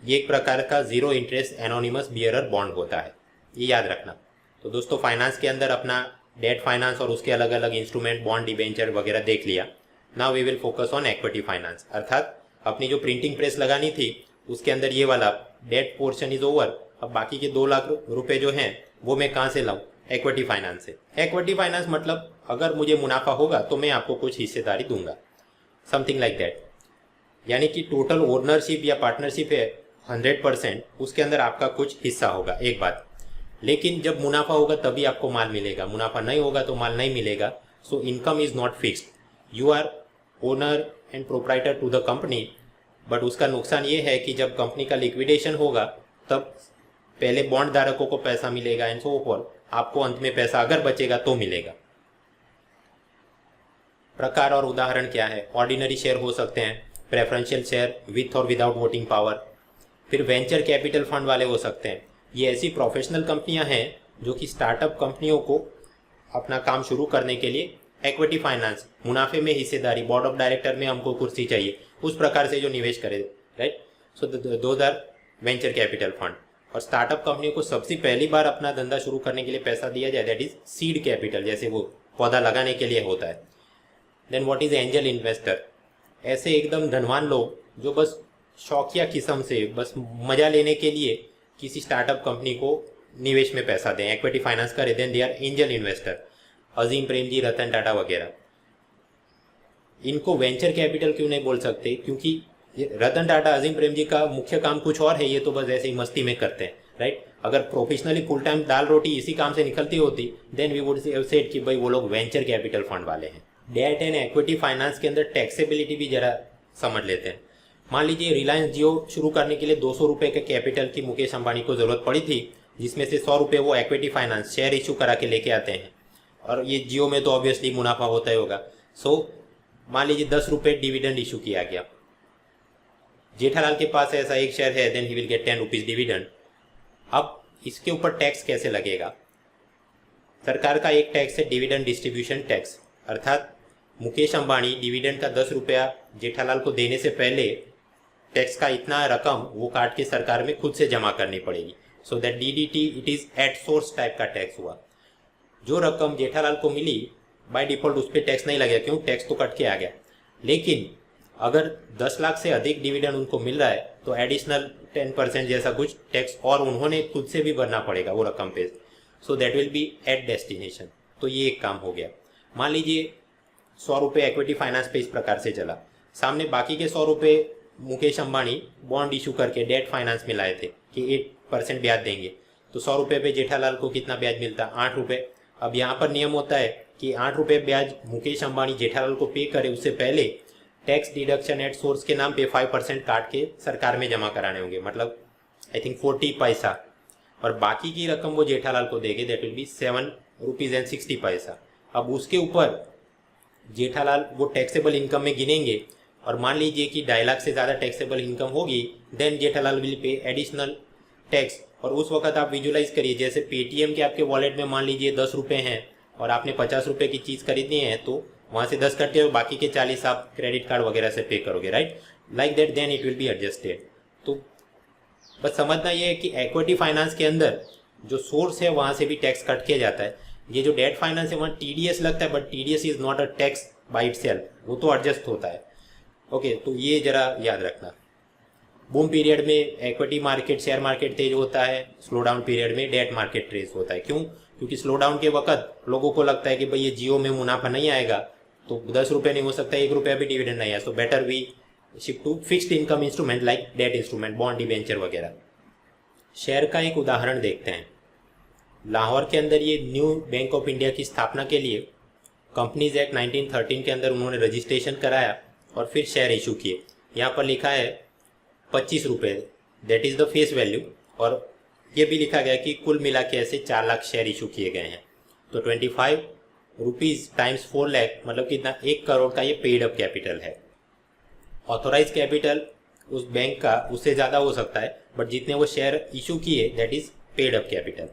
ये एक प्रकार का 0 इंटरेस्ट एनोनिमस बियरर बॉन्ड होता है, ये याद रखना। तो दोस्तों फाइनेंस के अंदर अपना डेट फाइनेंस और उसके अलग अलग इंस्ट्रूमेंट, बॉन्ड, डिबेंचर वगैरह देख लिया। Now we will focus on equity finance. अर्थात अपनी जो प्रिंटिंग प्रेस लगानी थी उसके अंदर ये वाला डेट पोर्शन इज ओवर, अब बाकी के 2 लाख रुपए जो हैं वो मैं कहाँ से लाऊं? इक्विटी फाइनेंस से। इक्विटी फाइनेंस मतलब अगर मुझे मुनाफा होगा तो मैं आपको कुछ हिस्सेदारी दूंगा, समथिंग लाइक दैट। यानी कि टोटल ओनरशिप या पार्टनरशिप है 100%, उसके अंदर आपका कुछ हिस्सा होगा, एक बात। लेकिन जब मुनाफा होगा तभी आपको माल मिलेगा, मुनाफा नहीं होगा तो माल नहीं मिलेगा। So income is not fixed, you are owner and proprietor to the company, but उसका नुकसान ये है कि जब कंपनी का लिक्विडेशन होगा तब पहले बॉन्ड धारकों को पैसा मिलेगा एंड सो फॉर, आपको अंत में पैसा अगर बचेगा तो मिलेगा। प्रकार और उदाहरण क्या है? ऑर्डिनरी शेयर हो सकते हैं, प्रेफरेंशियल शेयर विथ और विदाउट वोटिंग पावर, फिर वेंचर कैपिटल फंड वाले हो सकते हैं। ये ऐसी प्रोफेशनल कंपनियां हैं जो कि स्टार्टअप कंपनियों को अपना काम शुरू करने के लिए इक्विटी फाइनेंस, मुनाफे में हिस्सेदारी, बोर्ड ऑफ डायरेक्टर में हमको कुर्सी चाहिए, उस प्रकार से जो निवेश करे, right. So those are venture capital fund. और स्टार्टअप कंपनियों को सबसे पहली बार अपना धंधा शुरू करने के लिए पैसा दिया जाए, दैट इज सीड कैपिटल, जैसे वो पौधा लगाने के लिए होता है। Then what is angel investor? ऐसे एकदम धनवान लोग जो बस शौकिया किस्म से बस मजा लेने के लिए किसी स्टार्टअप कंपनी को निवेश में पैसा दें, इक्विटी फाइनेंस करें, then they are angel investor. Azim Premji, Ratan Tata वगैरह। इनको वेंचर कैपिटल क्यों नहीं बोल सकते? क्योंकि रतन टाटा, अजीम प्रेमजी का मुख्य काम कुछ और है, ये तो बस ऐसे ही मस्ती में करते हैं, राइट। अगर प्रोफेशनली फुल टाइम दाल रोटी इसी काम से निकलती होती देन वी वुड सेड कि भाई वो लोग वेंचर कैपिटल फंड वाले हैं। डेट एंड इक्विटी फाइनेंस के अंदर टैक्सेबिलिटी भी जरा समझ लेते हैं। मान लीजिए रिलायंस जियो शुरू करने के लिए 200 रुपये के कैपिटल की मुकेश अंबानी को जरूरत पड़ी थी, जिसमें से 100 रुपये वो इक्विटी फाइनेंस शेयर इशू करा के लेके आते हैं। और ये जियो में तो ऑब्वियसली मुनाफा होता ही होगा। सो मान लीजिए 10 रुपये डिविडेंड इशू किया गया, जेठालाल के पास ऐसा एक शेयर है, then he will get 10 rupees dividend. अब इसके ऊपर टैक्स कैसे लगेगा? सरकार का एक टैक्स है डिविडेंड डिस्ट्रीब्यूशन टैक्स, अर्थात मुकेश अंबानी डिविडेंड का 10 रुपया जेठालाल को देने से पहले टैक्स का इतना रकम वो काट के सरकार में खुद से जमा करनी पड़ेगी। So that DDT it is at source type का टैक्स हुआ। जो रकम जेठालाल को मिली बाय डिफॉल्ट उस पर टैक्स नहीं लगेगा, क्यों? टैक्स तो कट के आ गया। लेकिन अगर 10 लाख से अधिक डिविडेंड उनको मिल रहा है तो एडिशनल 10% जैसा कुछ टैक्स और उन्होंने खुद से भी भरना पड़ेगा वो रकम पे। So that will be at destination. तो ये एक काम हो गया। मान लीजिए 100 रुपये इक्विटी फाइनेंस पे इस प्रकार से चला, सामने बाकी के 100 रुपये मुकेश अंबानी बॉन्ड इशू करके डेट फाइनेंस में लाए थे कि 8% ब्याज देंगे, तो 100 रुपये पे जेठालाल को कितना ब्याज मिलता? 8 रुपये। अब यहाँ पर नियम होता है कि 8 रुपये ब्याज मुकेश अंबानी जेठालाल को पे करे उससे पहले टैक्स डिडक्शन एट सोर्स के नाम पे 5% काट के सरकार में जमा कराने होंगे, मतलब आई थिंक 40 पैसा, और बाकी की रकम वो जेठालाल को देंगे, that will B 7 rupees and 60 पैसा। अब उसके ऊपर जेठालाल वो टैक्सेबल इनकम में गिनेंगे, और मान लीजिए कि 2.5 लाख से ज़्यादा टैक्सेबल इनकम होगी, then Jethalal will pay additional tax. और उस वक्त आप विजुलाइज करिए, जैसे पेटीएम के आपके वॉलेट में मान लीजिए 10 रुपये हैं और आपने 50 रुपये की चीज़ खरीदनी है, तो वहाँ से 10 कट के बाकी के 40 आप क्रेडिट कार्ड वगैरह से पे करोगे, right. Like that then it will be adjusted. तो बस समझना ये है कि इक्विटी फाइनेंस के अंदर जो सोर्स है वहाँ से भी टैक्स कट किया जाता है। ये जो डेट फाइनेंस है वहाँ टीडीएस लगता है, but TDS is not a tax by itself, वो तो एडजस्ट होता है। ओके, तो ये जरा याद रखना। बूम पीरियड में इक्विटी मार्केट, शेयर मार्केट तेज होता है, स्लो डाउन पीरियड में डेट मार्केट तेज होता है। क्यों? क्योंकि स्लो डाउन के वक्त लोगों को लगता है कि भाई ये जियो में मुनाफा नहीं आएगा, तो 10 रुपये नहीं हो सकता, 1 रुपया भी डिविडेंड नहीं है, so better we shift to fixed income instrument like debt instrument, bond, debenture वगैरह। शेयर का एक उदाहरण देखते हैं। लाहौर के अंदर ये न्यू बैंक ऑफ इंडिया की स्थापना के लिए कंपनीज एक्ट 1913 के अंदर उन्होंने रजिस्ट्रेशन कराया और फिर शेयर इशू किए। यहाँ पर लिखा है 25 रुपये, that is the face value, और ये भी लिखा गया कि कुल मिला के ऐसे 4 लाख शेयर इशू किए गए हैं। तो 25 रुपीज़ टाइम्स 4 लाख मतलब कितना? 1 करोड़ का ये पेड अप कैपिटल है। ऑथोराइज कैपिटल उस बैंक का उससे ज़्यादा हो सकता है, बट जितने वो शेयर इशू किए that is paid up capital.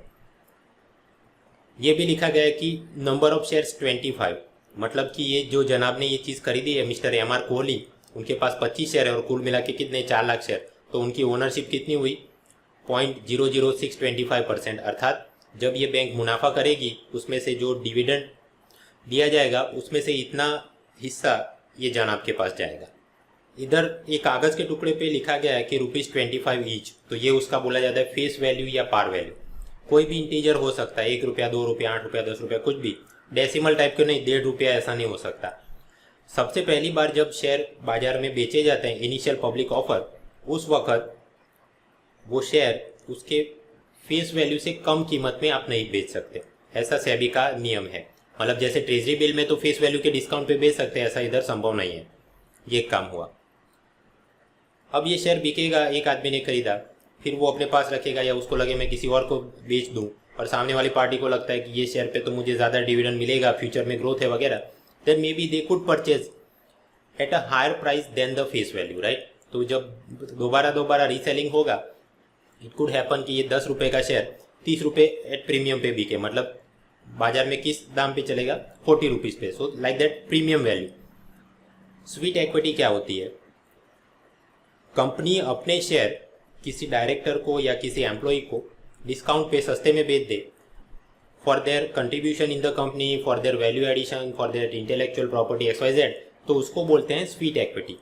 ये भी लिखा गया है कि नंबर ऑफ शेयर्स 25, मतलब कि ये जो जनाब ने ये चीज़ खरीदी है मिस्टर एम.आर. कोहली, उनके पास 25 शेयर है और कुल मिला के कितने? 4 लाख शेयर। तो उनकी ओनरशिप कितनी हुई? 0.00625%। अर्थात जब ये बैंक मुनाफा करेगी उसमें से जो डिविडेंड दिया जाएगा उसमें से इतना हिस्सा ये जनाब के पास जाएगा। इधर एक कागज़ के टुकड़े पे लिखा गया है कि ₹25 ईच, तो ये उसका बोला जाता है फेस वैल्यू या पार वैल्यू। कोई भी इंटीजर हो सकता है, ₹1, ₹2, ₹8, ₹10, कुछ भी, डेसिमल टाइप के नहीं, ₹1.5 ऐसा नहीं हो सकता। सबसे पहली बार जब शेयर बाजार में बेचे जाते हैं, इनिशियल पब्लिक ऑफर, उस वक्त वो शेयर उसके फेस वैल्यू से कम कीमत में आप नहीं बेच सकते, ऐसा सेबी का नियम है। मतलब जैसे ट्रेजरी बिल में तो फेस वैल्यू के डिस्काउंट पे बेच सकते हैं, ऐसा इधर संभव नहीं है। ये काम हुआ। अब ये शेयर बिकेगा, एक आदमी ने खरीदा, फिर वो अपने पास रखेगा या उसको लगे मैं किसी और को बेच दूं, और सामने वाली पार्टी को लगता है कि ये शेयर पे तो मुझे ज़्यादा डिविडेंड मिलेगा, फ्यूचर में ग्रोथ है वगैरह, then maybe they could purchase at a higher price than the face value, right. तो जब दोबारा रीसेलिंग होगा, इट कुड हैपन कि ये ₹10 का शेयर ₹30 एट प्रीमियम पे बिके, मतलब बाजार में किस दाम पे चलेगा, ₹40 पे। सो like that premium value. Sweet equity क्या होती है? कंपनी अपने शेयर किसी डायरेक्टर को या किसी एम्प्लॉय को डिस्काउंट पे सस्ते में बेच दे, for their contribution in the company, for their value addition, for their intellectual property XYZ, तो उसको बोलते हैं स्वीट इक्विटी।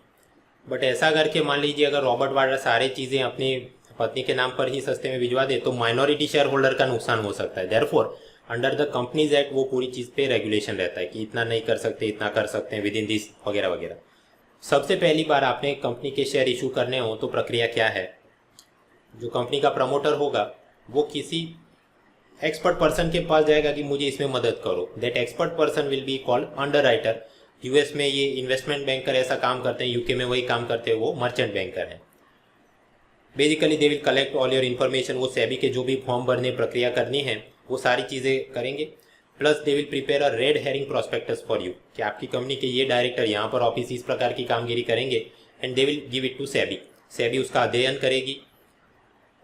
बट ऐसा करके मान लीजिए अगर रॉबर्ट वाड्रा सारे चीज़ें अपनी पत्नी के नाम पर ही सस्ते में भिजवा दे, तो माइनॉरिटी शेयर होल्डर का नुकसान हो सकता है। Therefore under the companies act वो पूरी चीज़ पे रेगुलेशन रहता है कि इतना नहीं कर सकते, इतना कर सकते हैं, विद इन दिस वगैरह वगैरह। सबसे पहली बार आपने कंपनी के शेयर इशू करने हो तो प्रक्रिया क्या है? जो कंपनी का प्रमोटर होगा वो किसी एक्सपर्ट पर्सन के पास जाएगा कि मुझे इसमें मदद करो। That expert person will be called underwriter. US में ये इन्वेस्टमेंट बैंकर ऐसा काम करते हैं, यूके में वही काम करते हैं, वो मर्चेंट बैंकर हैं। Basically they will collect all your information. वो सेबी के जो भी फॉर्म भरने, प्रक्रिया करनी है, वो सारी चीज़ें करेंगे। Plus they will prepare a red herring prospectus for you, कि आपकी कंपनी के ये डायरेक्टर यहाँ पर ऑफिस इस प्रकार की कामगिरी करेंगे, and they will give it to SEBI. SEBI उसका अध्ययन करेगी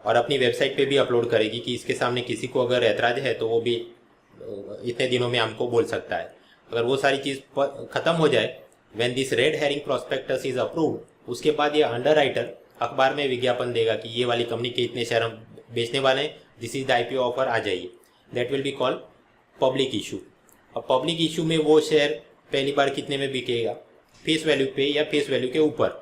और अपनी वेबसाइट पे भी अपलोड करेगी कि इसके सामने किसी को अगर ऐतराज है तो वो भी इतने दिनों में हमको बोल सकता है। अगर वो सारी चीज़ ख़त्म हो जाए, when this red herring prospectus is approved, उसके बाद ये अंडरराइटर अखबार में विज्ञापन देगा कि ये वाली कंपनी के इतने शेयर हम बेचने वाले हैं, this is the IPO offer, आ जाइए। That will be called public issue. और पब्लिक इशू में वो शेयर पहली बार कितने में बिकेगा, फेस वैल्यू पे या फेस वैल्यू के ऊपर।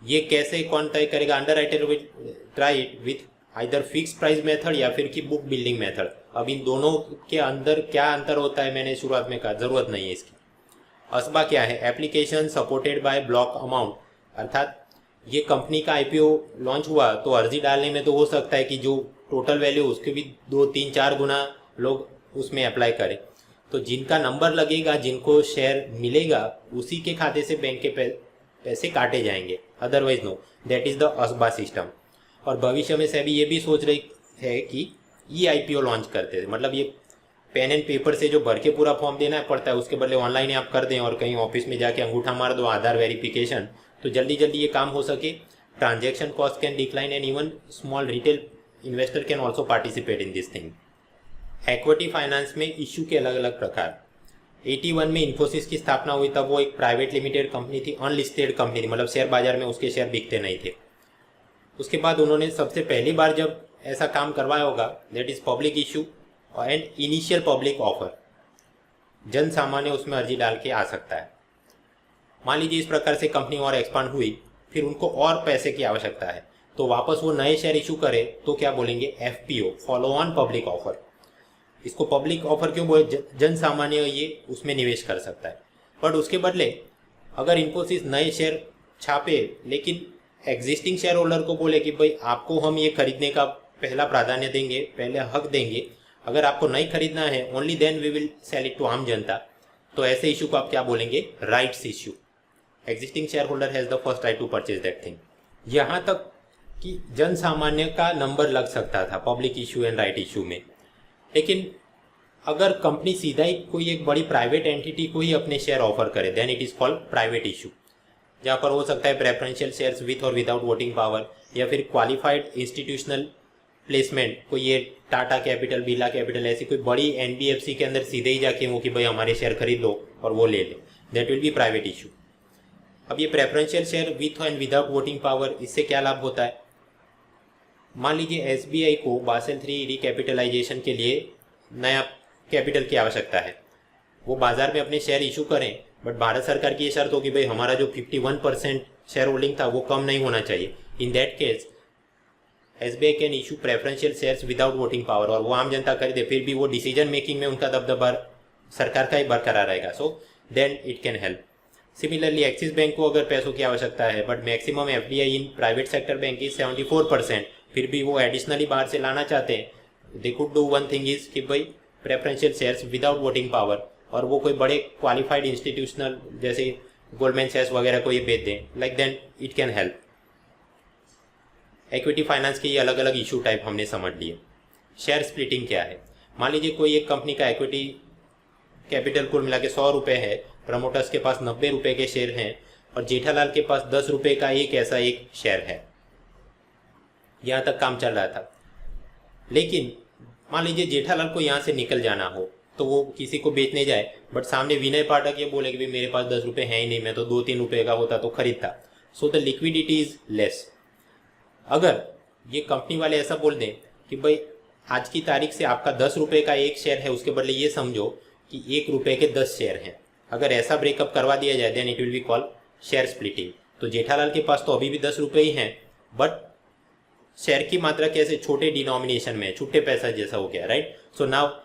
ये कैसे कौन तय करेगा? Underwriter will try it with either fix price method या फिर की बुक बिल्डिंग मेथड। अब इन दोनों के अंदर क्या अंतर होता है, मैंने शुरुआत में कहा, जरूरत नहीं है इसकी। असबा क्या है? Application supported by block amount, अर्थात ये कंपनी का IPO लॉन्च हुआ तो अर्जी डालने में तो हो सकता है कि जो टोटल वैल्यू उसके भी 2, 3, 4 गुना लोग उसमें अप्लाई करें। तो जिनका नंबर लगेगा, जिनको शेयर मिलेगा, उसी के खाते से बैंक के पैसे काटे जाएंगे, otherwise no. That is the असबा सिस्टम। और भविष्य में सेबी ये भी सोच रही है कि IPO लॉन्च करते थे, मतलब ये पेन एंड पेपर से जो भर के पूरा फॉर्म देना पड़ता है, उसके बदले ऑनलाइन आप कर दें और कहीं ऑफिस में जाके अंगूठा मार दो, आधार वेरिफिकेशन, तो जल्दी जल्दी ये काम हो सके। Transaction cost can decline and even small retail investor can also participate in this thing. Equity finance में इशू के अलग अलग प्रकार। 81 में इन्फोसिस की स्थापना हुई, तब वो एक प्राइवेट लिमिटेड कंपनी थी, अनलिस्टेड कंपनी थी, मतलब शेयर बाजार में उसके शेयर बिकते नहीं थे। उसके बाद उन्होंने सबसे पहली बार जब ऐसा काम करवाया होगा, that is public issue and initial public offer. जन सामान्य उसमें अर्जी डाल के आ सकता है। मान लीजिए इस प्रकार से कंपनी और एक्सपांड हुई, फिर उनको और पैसे की आवश्यकता है, तो वापस वो नए शेयर इशू करे तो क्या बोलेंगे? FPO, follow on public offer. इसको पब्लिक ऑफर क्यों बोले? जन सामान्य ये उसमें निवेश कर सकता है। बट उसके बदले अगर इन्फोसिस नए शेयर छापे, लेकिन एग्जिस्टिंग शेयर होल्डर को बोले कि भाई आपको हम ये खरीदने का पहला प्राधान्य देंगे, पहले हक देंगे, अगर आपको नहीं खरीदना है, only then we will sell it to आम जनता, तो ऐसे इशू को आप क्या बोलेंगे? Rights issue. Existing shareholder has the first right to purchase that thing. यहाँ तक कि जन सामान्य का नंबर लग सकता था public issue and right issue में, लेकिन अगर कंपनी सीधा ही कोई एक बड़ी प्राइवेट एंटिटी को ही अपने शेयर ऑफर करे, then it is called private issue, जहाँ पर हो सकता है प्रेफरेंशियल शेयर्स विथ और विदाउट वोटिंग पावर, या फिर क्वालिफाइड इंस्टीट्यूशनल प्लेसमेंट, कोई ये टाटा कैपिटल, बिरला कैपिटल, ऐसी कोई बड़ी NBFC के अंदर सीधे ही जाके वो कि भाई हमारे शेयर खरीद लो और वो ले ले, that will B private issue. अब ये preferential share with and without voting power, इससे क्या लाभ होता है? मान लीजिए SBI को बासेल 3 रिकैपिटलाइजेशन के लिए नया कैपिटल की आवश्यकता है, वो बाजार में अपने शेयर इशू करें, बट भारत सरकार की ये शर्त हो कि भाई हमारा जो 51% शेयर होल्डिंग था वो कम नहीं होना चाहिए। इन that case SBI can issue preferential shares without voting power, और वो आम जनता खरीदे फिर भी वो डिसीजन मेकिंग में उनका दबदबा सरकार का ही बरकरार रहेगा। So then it can help. Similarly Axis bank को अगर पैसों की आवश्यकता है but maximum FDI in private sector bank is 74%, फिर भी वो एडिशनली बाहर से लाना चाहते हैं, they could do one thing is कि भाई preferential shares without voting power, और वो कोई बड़े क्वालिफाइड इंस्टीट्यूशनल जैसे गोल्डमैन सैक्स वगैरह को ये बेच दें, like then it can help. Equity finance के ये अलग अलग इशू टाइप हमने समझ लिए। शेयर स्प्लिटिंग क्या है? मान लीजिए कोई एक कंपनी का इक्विटी कैपिटल कुल मिला के 100 रुपये है, प्रमोटर्स के पास 90 रुपये के शेयर हैं और जेठालाल के पास 10 रुपये का एक ऐसा एक शेयर है। यहाँ तक काम चल रहा था। लेकिन मान लीजिए जेठालाल को यहाँ से निकल जाना हो तो वो किसी को बेचने जाए, बट सामने विनय पाठक ये बोले कि भाई मेरे पास 10 रुपये है ही नहीं, मैं तो 2-3 रुपये का होता तो खरीदता। So the liquidity is less. अगर ये कंपनी वाले ऐसा बोल दें कि भाई आज की तारीख से आपका 10 रुपये का एक शेयर है, उसके बदले ये समझो कि 1 रुपये के 10 शेयर हैं, अगर ऐसा ब्रेकअप करवा दिया जाए then it will be call share splitting. तो जेठालाल के पास तो अभी भी 10 रुपये ही हैं, बट शेयर की मात्रा कैसे छोटे डिनोमिनेशन में, छुट्टे पैसा जैसा हो गया, राइट। सो नाउ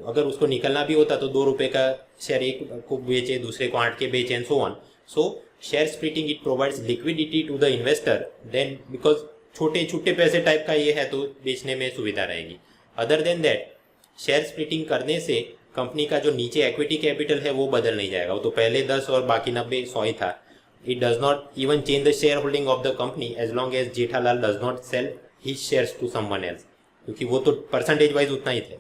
अगर उसको निकलना भी होता तो 2 रुपये का शेयर एक को बेचे, दूसरे को 8 के बेचे and so on. So share splitting it provides liquidity to the investor, then because छोटे छुट्टे पैसे टाइप का ये है तो बेचने में सुविधा रहेगी। Other than that share splitting करने से कंपनी का जो नीचे इक्विटी कैपिटल है वो बदल नहीं जाएगा, वो तो पहले 10 और बाकी 90 100 ही था। It does not even change the share holding of the company as long as Jethalal does not sell his shares to someone else, क्योंकि वो तो परसेंटेज वाइज उतना ही थे।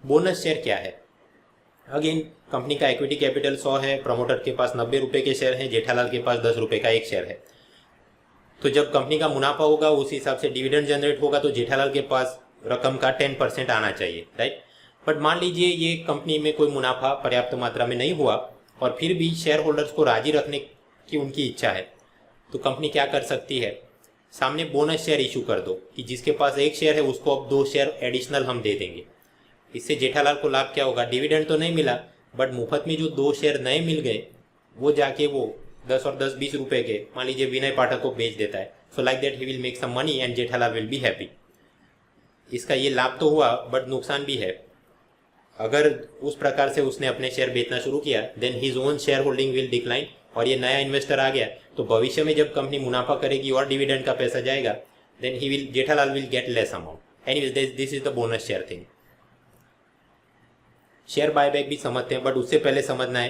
बोनस शेयर क्या है? अगेन कंपनी का इक्विटी कैपिटल 100 है, प्रमोटर के पास 90 रुपये के शेयर हैं, जेठालाल के पास 10 रुपये का एक शेयर है। तो जब कंपनी का मुनाफा होगा उस हिसाब से डिविडेंड जनरेट होगा, तो जेठालाल के पास रकम का 10% आना चाहिए, राइट। बट मान लीजिए ये कंपनी में कोई मुनाफा पर्याप्त मात्रा में नहीं हुआ और फिर भी शेयर होल्डर्स को राजी रखने की उनकी इच्छा है, तो कंपनी क्या कर सकती है? सामने बोनस शेयर इशू कर दो कि जिसके पास एक शेयर है उसको अब 2 शेयर एडिशनल हम दे देंगे। इससे जेठालाल को लाभ क्या होगा? डिविडेंड तो नहीं मिला, बट मुफ्त में जो 2 शेयर नए मिल गए वो जाके वो 10 और 10 20 रुपये के मान लीजिए विनय पाठक को बेच देता है। So like that he will make some money and Jethalal will be happy. इसका ये लाभ तो हुआ बट नुकसान भी है। अगर उस प्रकार से उसने अपने शेयर बेचना शुरू किया then his own share holding will decline, और ये नया इन्वेस्टर आ गया तो भविष्य में जब कंपनी मुनाफा करेगी और डिविडेंड का पैसा जाएगा then Jethalal will get less amount. Anyways this is the bonus share thing. Share buyback भी समझते हैं, बट उससे पहले समझना है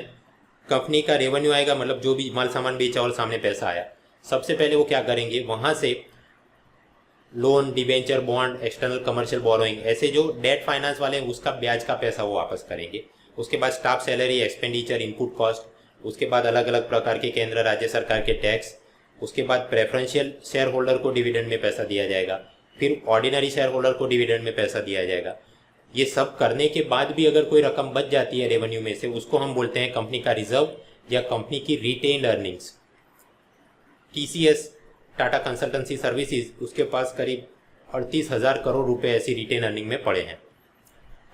कंपनी का रेवेन्यू आएगा, मतलब जो भी माल सामान बेचा और सामने पैसा आया, सबसे पहले वो क्या करेंगे? वहाँ से loan, debenture, bond, external commercial borrowing, ऐसे जो डेट फाइनेंस वाले हैं उसका ब्याज का पैसा वो वापस करेंगे। उसके बाद staff salary, expenditure, input cost, उसके बाद अलग अलग प्रकार के केंद्र राज्य सरकार के टैक्स, उसके बाद प्रेफरेंशियल शेयर होल्डर को डिविडेंड में पैसा दिया जाएगा, फिर ऑर्डिनरी शेयर होल्डर को डिविडेंड में पैसा दिया जाएगा। ये सब करने के बाद भी अगर कोई रकम बच जाती है रेवेन्यू में से, उसको हम बोलते हैं कंपनी का रिजर्व या कंपनी की retained earnings. TCS Tata consultancy services, उसके पास करीब 38,000 करोड़ रुपए ऐसी रिटेन अर्निंग में पड़े हैं।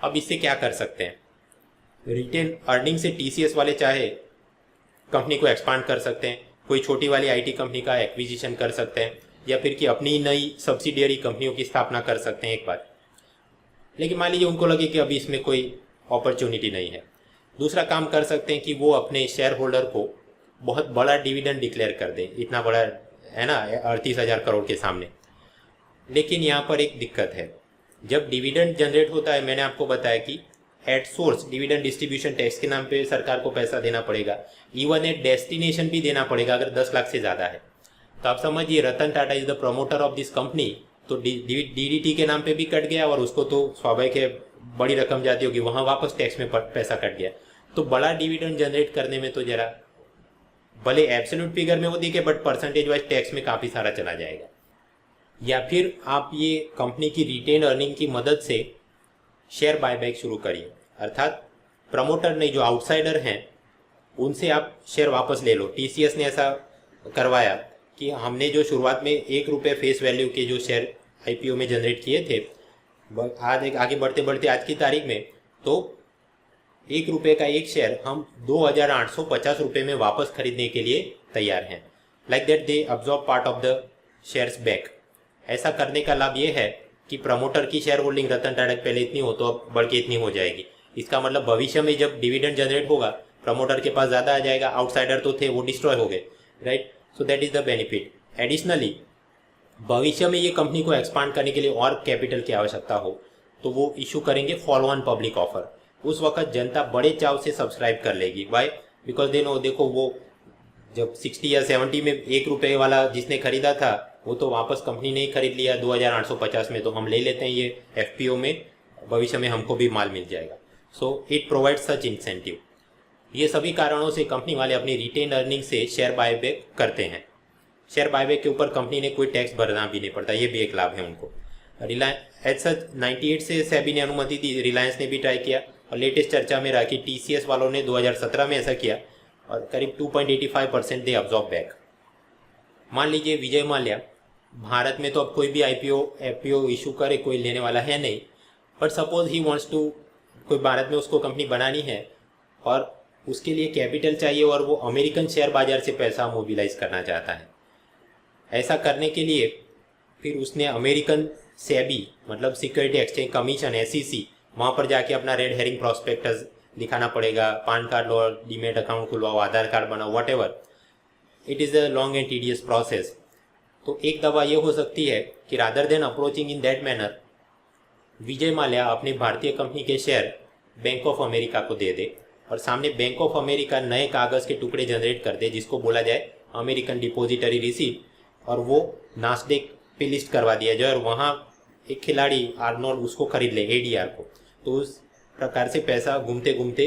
अब इससे क्या कर सकते हैं? रिटेन अर्निंग से टीसीएस वाले चाहे कंपनी को एक्सपांड कर सकते हैं, कोई छोटी वाली आईटी कंपनी का एक्विजिशन कर सकते हैं, या फिर कि अपनी नई सब्सिडियरी कंपनियों की स्थापना कर सकते हैं एक बार। लेकिन मान लीजिए उनको लगे कि अभी इसमें कोई अपॉर्चुनिटी नहीं है, दूसरा काम कर सकते हैं कि वो अपने शेयर होल्डर को बहुत बड़ा डिविडेंड डिक्लेयर कर दें, इतना बड़ा है ना 38,000 करोड़ के सामने। लेकिन यहाँ पर एक दिक्कत है, जब डिविडेंड जनरेट होता है, मैंने आपको बताया कि at source dividend distribution tax के नाम पे सरकार को पैसा देना पड़ेगा, इवन एट डेस्टिनेशन भी देना पड़ेगा अगर 10 लाख से ज़्यादा है। तो आप समझिए Ratan Tata is the promoter of this company, तो डीडीटी के नाम पे भी कट गया और उसको तो स्वाभाविक है बड़ी रकम जाती होगी, वहाँ वापस टैक्स में पैसा कट गया। तो बड़ा डिविडेंड जनरेट करने में तो जरा भले एब्सोल्यूट फिगर में वो दिखे बट परसेंटेज वाइज टैक्स में काफ़ी सारा चला जाएगा। या फिर आप ये कंपनी की रिटेन अर्निंग की मदद से शेयर बायबैक शुरू करिए, अर्थात प्रमोटर नहीं, जो आउटसाइडर हैं उनसे आप शेयर वापस ले लो। टीसीएस ने ऐसा करवाया कि हमने जो शुरुआत में 1 रुपये फेस वैल्यू के जो शेयर आईपीओ में जनरेट किए थे, आज आगे बढ़ते बढ़ते आज की तारीख में तो ₹1 का एक शेयर हम 2,850 रुपये में वापस खरीदने के लिए तैयार हैं। Like that they absorb part of the shares back. ऐसा करने का लाभ ये है कि प्रमोटर की शेयर होल्डिंग रतन टाटा पहले इतनी हो तो अब बढ़ के इतनी हो जाएगी। इसका मतलब भविष्य में जब डिविडेंड जनरेट होगा प्रमोटर के पास ज़्यादा आ जाएगा, आउटसाइडर तो थे वो डिस्ट्रॉय हो गए, right. So that is the benefit. Additionally भविष्य में ये कंपनी को एक्सपांड करने के लिए और कैपिटल की आवश्यकता हो तो वो इशू करेंगे फॉलो ऑन पब्लिक ऑफर। उस वक्त जनता बड़े चाव से सब्सक्राइब कर लेगी। वाई? बिकॉज दे नो, देखो वो जब 60 या 70 में ₹1 वाला जिसने खरीदा था वो तो वापस कंपनी ने ही खरीद लिया 2,850 में, तो हम ले लेते हैं ये FPO में, भविष्य में हमको भी माल मिल जाएगा। So it provide such incentive. ये सभी कारणों से कंपनी वाले अपनी रिटेन अर्निंग से शेयर बायबैक करते हैं। शेयर बायबैक के ऊपर कंपनी ने कोई टैक्स भरना भी नहीं पड़ता, ये भी एक लाभ है उनको। रिलायंस एज सच 98 से सेबी ने अनुमति दी, रिलायंस ने भी ट्राई किया और लेटेस्ट चर्चा में रहा कि TCS वालों ने 2017 में ऐसा किया और करीब 2.85% दे अब्जॉर्ब बैक। मान लीजिए विजय माल्या, भारत में तो अब कोई भी IPO इशू करे कोई लेने वाला है नहीं, but suppose he wants to, कोई भारत में उसको कंपनी बनानी है और उसके लिए कैपिटल चाहिए और वो अमेरिकन शेयर बाजार से पैसा मोबिलाइज करना चाहता है। ऐसा करने के लिए फिर उसने अमेरिकन सेबी मतलब सिक्योरिटी एक्सचेंज कमीशन SEC वहाँ पर जाके अपना रेड हेरिंग प्रॉस्पेक्टस दिखाना पड़ेगा, पान कार्ड लो, डीमेट अकाउंट खुलवाओ, आधार कार्ड बनाओ, whatever. It is a long and tedious process. तो एक दवा ये हो सकती है कि rather than approaching in that manner, Vijay Mallya अपनी भारतीय कंपनी के शेयर बैंक ऑफ अमेरिका को दे दे और सामने बैंक ऑफ अमेरिका नए कागज़ के टुकड़े जनरेट कर दे जिसको बोला जाए अमेरिकन डिपोजिटरी रिसीप्ट, और वो नास्डेक पे लिस्ट करवा दिया जाए और वहाँ एक खिलाड़ी आर्नोल्ड उसको खरीद ले ADR को। तो उस प्रकार से पैसा घूमते घूमते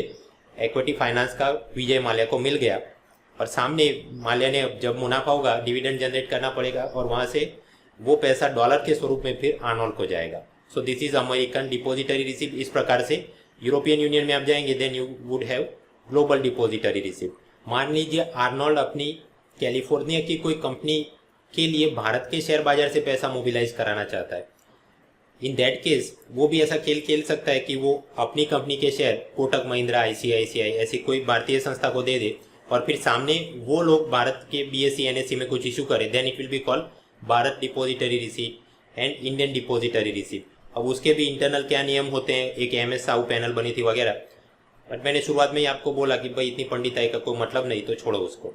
इक्विटी फाइनेंस का विजय माल्या को मिल गया और सामने माल्या ने जब मुनाफा होगा डिविडेंड जनरेट करना पड़ेगा और वहाँ से वो पैसा डॉलर के स्वरूप में फिर आर्नोल्ड को जाएगा। So this is American depository receipt. इस प्रकार से यूरोपियन यूनियन में आप जाएंगे then you would have global depository receipt. मान लीजिए आर्नोल्ड अपनी कैलिफोर्निया की कोई कंपनी के लिए भारत के शेयर बाजार से पैसा मोबिलाइज कराना चाहता है। इन दैट केस वो भी ऐसा खेल खेल सकता है कि वो अपनी कंपनी के शेयर कोटक महिंद्रा, ICICI ऐसी कोई भारतीय संस्था को दे दे और फिर सामने वो लोग भारत के BSE NSE में कुछ इशू करें, then it will be called Bharat depository receipt and Indian depository receipt. अब उसके भी इंटरनल क्या नियम होते हैं, एक MS साहू पैनल बनी थी वगैरह, बट मैंने शुरुआत में ही आपको बोला कि भाई इतनी पंडिताई का कोई मतलब नहीं, तो छोड़ो उसको।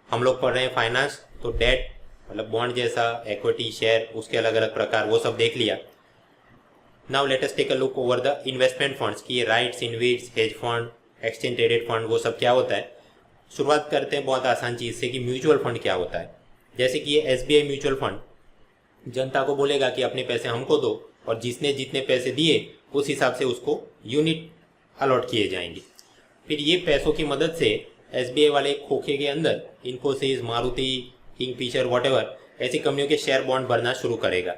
हम लोग पढ़ रहे हैं फाइनेंस, तो डेट मतलब बॉन्ड जैसा, इक्विटी, शेयर, उसके अलग अलग प्रकार, वो सब देख लिया। Now let us take a look over the investment funds की ये REITs, InvITs, hedge fund, exchange traded fund, वो सब क्या होता है। शुरुआत करते हैं बहुत आसान चीज़ से कि म्यूचुअल फंड क्या होता है। जैसे कि ये SBI म्यूचुअल फंड जनता को बोलेगा कि अपने पैसे हमको दो और जिसने जितने पैसे दिए उस हिसाब से उसको यूनिट अलॉट किए जाएंगे। फिर ये पैसों की मदद से SBI वाले खोखे के अंदर इन्फोसिस, मारुति, किंगफिशर, वॉटेवर ऐसी कंपनियों के शेयर बॉन्ड भरना शुरू करेगा।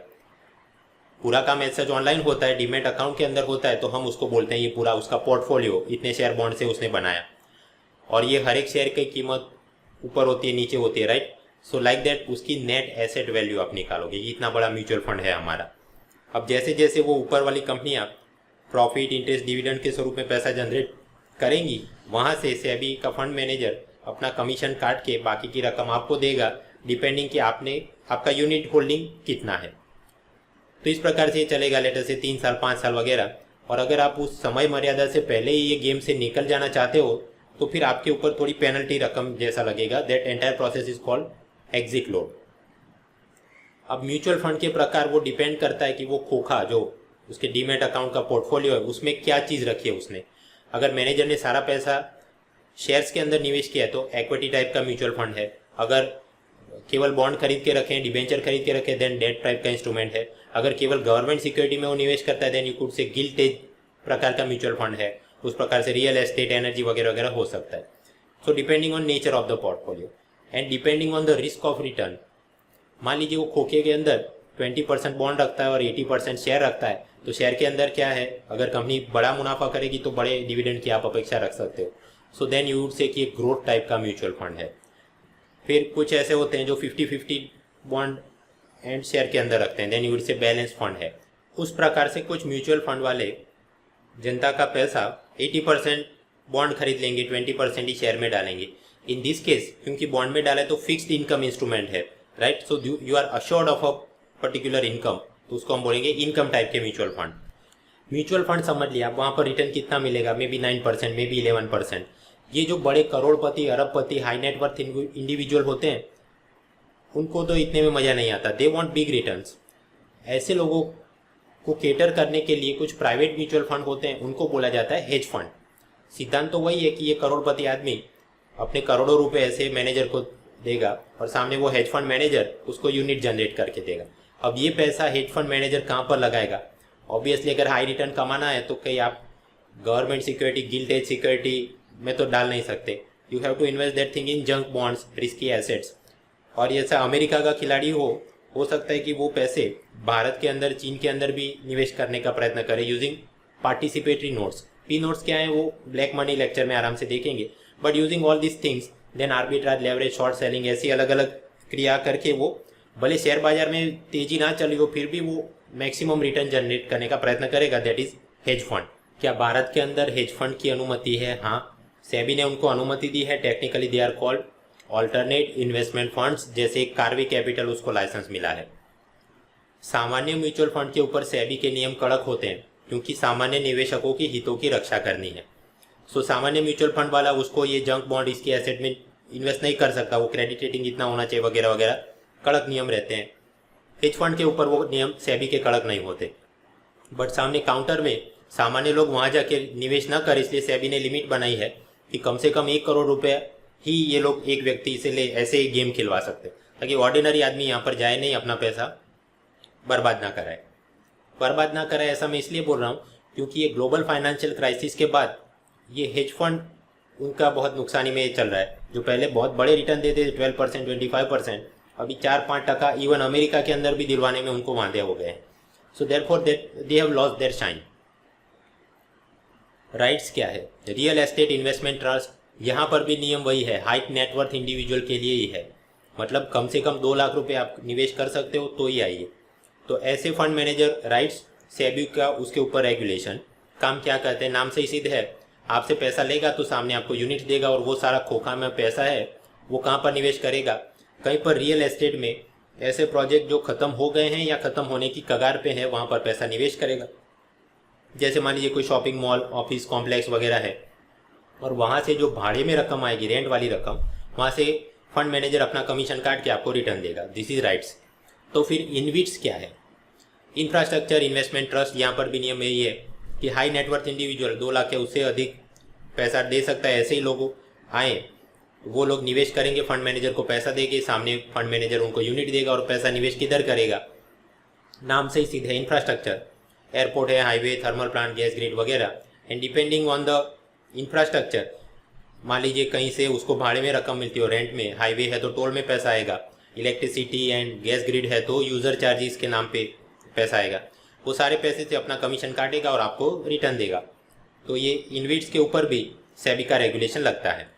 पूरा काम ऐसा जो ऑनलाइन होता है, डीमेट अकाउंट के अंदर होता है, तो हम उसको बोलते हैं ये पूरा उसका पोर्टफोलियो इतने शेयर बॉन्ड से उसने बनाया और ये हर एक शेयर की कीमत ऊपर होती है, नीचे होती है, राइट। सो लाइक दैट उसकी नेट एसेट वैल्यू आप निकालोगे कि इतना बड़ा म्यूचुअल फंड है हमारा। अब जैसे जैसे वो ऊपर वाली कंपनियाँ प्रॉफिट, इंटरेस्ट, डिविडेंड के स्वरूप में पैसा जनरेट करेंगी, वहाँ से सेबी का फंड मैनेजर अपना कमीशन काट के बाकी की रकम आपको देगा, डिपेंडिंग कि आपका यूनिट होल्डिंग कितना है। तो इस प्रकार से ये चलेगा लेटर से 3 साल, 5 साल वगैरह। और अगर आप उस समय मर्यादा से पहले ही ये गेम से निकल जाना चाहते हो तो फिर आपके ऊपर थोड़ी पेनल्टी रकम जैसा लगेगा। That entire process is called exit load. अब म्यूचुअल फंड के प्रकार वो डिपेंड करता है कि वो खोखा जो उसके डीमेट अकाउंट का पोर्टफोलियो है उसमें क्या चीज़ रखी है उसने। अगर मैनेजर ने सारा पैसा शेयर्स के अंदर निवेश किया है तो इक्विटी टाइप का म्यूचुअल फंड है। अगर केवल बॉन्ड खरीद के रखें, डिबेंचर खरीद के रखें, देन डेट टाइप का इंस्ट्रूमेंट है। अगर केवल गवर्नमेंट सिक्योरिटी में वो निवेश करता है then you could say gilt edge प्रकार का म्यूचुअल फंड है। उस प्रकार से रियल एस्टेट, एनर्जी वगैरह वगैरह हो सकता है। So depending on nature of the portfolio and depending on the risk of return. मान लीजिए वो खोखे के अंदर 20% बॉन्ड रखता है और 80% शेयर रखता है, तो शेयर के अंदर क्या है, अगर कंपनी बड़ा मुनाफा करेगी तो बड़े डिविडेंड की आप अपेक्षा रख सकते हो। सो देन यू वुड से कि एक ग्रोथ टाइप का म्यूचुअल फंड है। फिर कुछ ऐसे होते हैं जो 50-50 बॉन्ड एंड शेयर के अंदर रखते हैं, then you would say balance fund है। उस प्रकार से कुछ म्यूचुअल फंड वाले जनता का पैसा 80% बॉन्ड खरीद लेंगे, 20% ही शेयर में डालेंगे। इन दिस केस क्योंकि बॉन्ड में डाला है तो फिक्स्ड इनकम इंस्ट्रूमेंट है, right, so you are assured of a particular income, तो उसको हम बोलेंगे इनकम टाइप के म्यूचुअल फंड। म्यूचुअल फंड समझ लिया, वहाँ पर रिटर्न कितना मिलेगा, मे बी 9%, मे बी 11%। ये जो बड़े करोड़पति, अरबपति, हाई नेटवर्थ इंडिविजुअल होते हैं उनको तो इतने में मज़ा नहीं आता, दे वांट बिग रिटर्न्स। ऐसे लोगों को केटर करने के लिए कुछ प्राइवेट म्यूचुअल फंड होते हैं, उनको बोला जाता है हेज फंड। सिद्धांत तो वही है कि ये करोड़पति आदमी अपने करोड़ों रुपए ऐसे मैनेजर को देगा और सामने वो हेज फंड मैनेजर उसको यूनिट जनरेट करके देगा। अब ये पैसा हेज फंड मैनेजर कहाँ पर लगाएगा? ऑब्वियसली अगर हाई रिटर्न कमाना है तो कहीं आप government security, gilt edge security में तो डाल नहीं सकते। You have to invest that thing in junk bonds, risky assets. और जैसा अमेरिका का खिलाड़ी हो सकता है कि वो पैसे भारत के अंदर, चीन के अंदर भी निवेश करने का प्रयत्न करे using participatory notes. P notes क्या है वो ब्लैक मनी लेक्चर में आराम से देखेंगे, but using all this things then arbitrage, leverage, short selling, ऐसी अलग अलग क्रिया करके वो भले शेयर बाजार में तेजी ना चली हो फिर भी वो मैक्सिमम रिटर्न जनरेट करने का प्रयत्न करेगा, दैट इज हेज फंड। क्या भारत के अंदर हेज फंड की अनुमति है? हाँ, सेबी ने उनको अनुमति दी है। Technically they are called alternate investment funds, जैसे कार्वी कैपिटल उसको लाइसेंस मिला है। सामान्य म्यूचुअल फंड के ऊपर सेबी के नियम कड़क होते हैं क्योंकि सामान्य निवेशकों की हितों की रक्षा करनी है। सो सामान्य म्यूचुअल फंड वाला उसको ये जंक बॉन्ड, इसके एसेट में इन्वेस्ट नहीं कर सकता, वो क्रेडिट रेटिंग इतना होना चाहिए वगैरह वगैरह, कड़क नियम रहते हैं। हेज फंड के ऊपर वो नियम सेबी के कड़क नहीं होते, बट सामने काउंटर में सामान्य लोग वहाँ जाके निवेश न कर, इसलिए सेबी ने लिमिट बनाई है कि कम से कम 1 करोड़ रुपये ही ये लोग एक व्यक्ति से ले ऐसे ही गेम खिलवा सकते, ताकि ऑर्डिनरी आदमी यहाँ पर जाए नहीं, अपना पैसा बर्बाद ना कराए। ऐसा मैं इसलिए बोल रहा हूँ क्योंकि ये ग्लोबल फाइनेंशियल क्राइसिस के बाद ये हेज फंड उनका बहुत नुकसानी में चल रहा है। जो पहले बहुत बड़े रिटर्न देते थे 12%, 25%, अभी 4-5% इवन अमेरिका के अंदर भी दिलवाने में उनको वांदे हो गए हैं। So therefore they have lost there shine. Rights क्या है? रियल एस्टेट इन्वेस्टमेंट ट्रस्ट, यहाँ पर भी नियम वही है, हाई नेटवर्थ इंडिविजुअल के लिए ही है, मतलब कम से कम 2 लाख रुपए आप निवेश कर सकते हो तो ही आइए। तो ऐसे फंड मैनेजर राइट्स, सेबी का उसके ऊपर रेगुलेशन, काम क्या करते हैं, नाम से ही सिद्ध है, आपसे पैसा लेगा तो सामने आपको यूनिट देगा और वो सारा खोखा में पैसा है वो कहाँ पर निवेश करेगा? कहीं पर रियल एस्टेट में ऐसे प्रोजेक्ट जो खत्म हो गए हैं या खत्म होने की कगार पे है वहाँ पर पैसा निवेश करेगा। जैसे मान लीजिए कोई शॉपिंग मॉल, ऑफिस कॉम्प्लेक्स वगैरह है और वहाँ से जो भाड़े में रकम आएगी, रेंट वाली रकम, वहाँ से फंड मैनेजर अपना कमीशन काट के आपको रिटर्न देगा। This is rights. तो फिर इनविट्स क्या है? इंफ्रास्ट्रक्चर इन्वेस्टमेंट ट्रस्ट, यहाँ पर भी नियम यही है कि हाई नेटवर्थ इंडिविजुअल 2 लाख या उससे अधिक पैसा दे सकता है, ऐसे ही लोग आए वो लोग निवेश करेंगे, फंड मैनेजर को पैसा देंगे, सामने फंड मैनेजर उनको यूनिट देगा और पैसा निवेश किधर करेगा? नाम से ही सीधे इंफ्रास्ट्रक्चर, एयरपोर्ट है, highway, thermal plant, gas grid वगैरह। And depending on the infrastructure, मान लीजिए कहीं से उसको भाड़े में रकम मिलती हो, रेंट में, हाईवे है तो टोल में पैसा आएगा, इलेक्ट्रिसिटी एंड गैस ग्रिड है तो यूज़र चार्जेस के नाम पे पैसा आएगा, वो सारे पैसे से अपना कमीशन काटेगा और आपको रिटर्न देगा। तो ये इनविट्स के ऊपर भी सेबी का रेगुलेशन लगता है।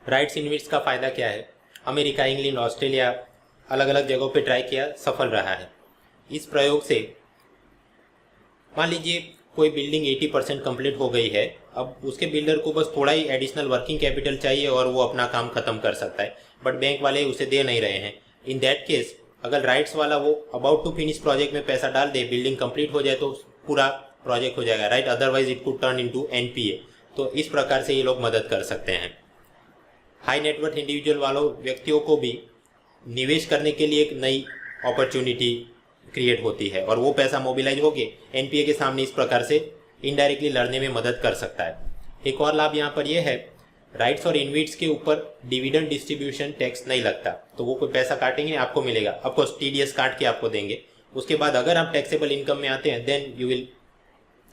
राइट्स इनविट्स का फ़ायदा क्या है? अमेरिका, इंग्लैंड, ऑस्ट्रेलिया, अलग अलग जगहों पे ट्राई किया, सफल रहा है। इस प्रयोग से मान लीजिए कोई बिल्डिंग 80% कंप्लीट हो गई है, अब उसके बिल्डर को बस थोड़ा ही एडिशनल वर्किंग कैपिटल चाहिए और वो अपना काम खत्म कर सकता है, बट बैंक वाले उसे दे नहीं रहे हैं। इन दैट केस अगर राइट्स वाला वो अबाउट टू फिनिश प्रोजेक्ट में पैसा डाल दे, बिल्डिंग कंप्लीट हो जाए तो पूरा प्रोजेक्ट हो जाएगा, right, otherwise it could turn into NPA. तो इस प्रकार से ये लोग मदद कर सकते हैं। हाई नेटवर्थ इंडिविजुअल वालों व्यक्तियों को भी निवेश करने के लिए एक नई अपॉर्चुनिटी क्रिएट होती है और वो पैसा मोबिलाइज होके एनपीए के सामने इस प्रकार से इनडायरेक्टली लड़ने में मदद कर सकता है। एक और लाभ यहाँ पर यह है, राइट्स और इनविट्स के ऊपर डिविडेंड डिस्ट्रीब्यूशन टैक्स नहीं लगता, तो वो कोई पैसा काटेंगे आपको मिलेगा, ऑफकोर्स टीडीएस काट के आपको देंगे। उसके बाद अगर आप टैक्सेबल इनकम में आते हैं then you will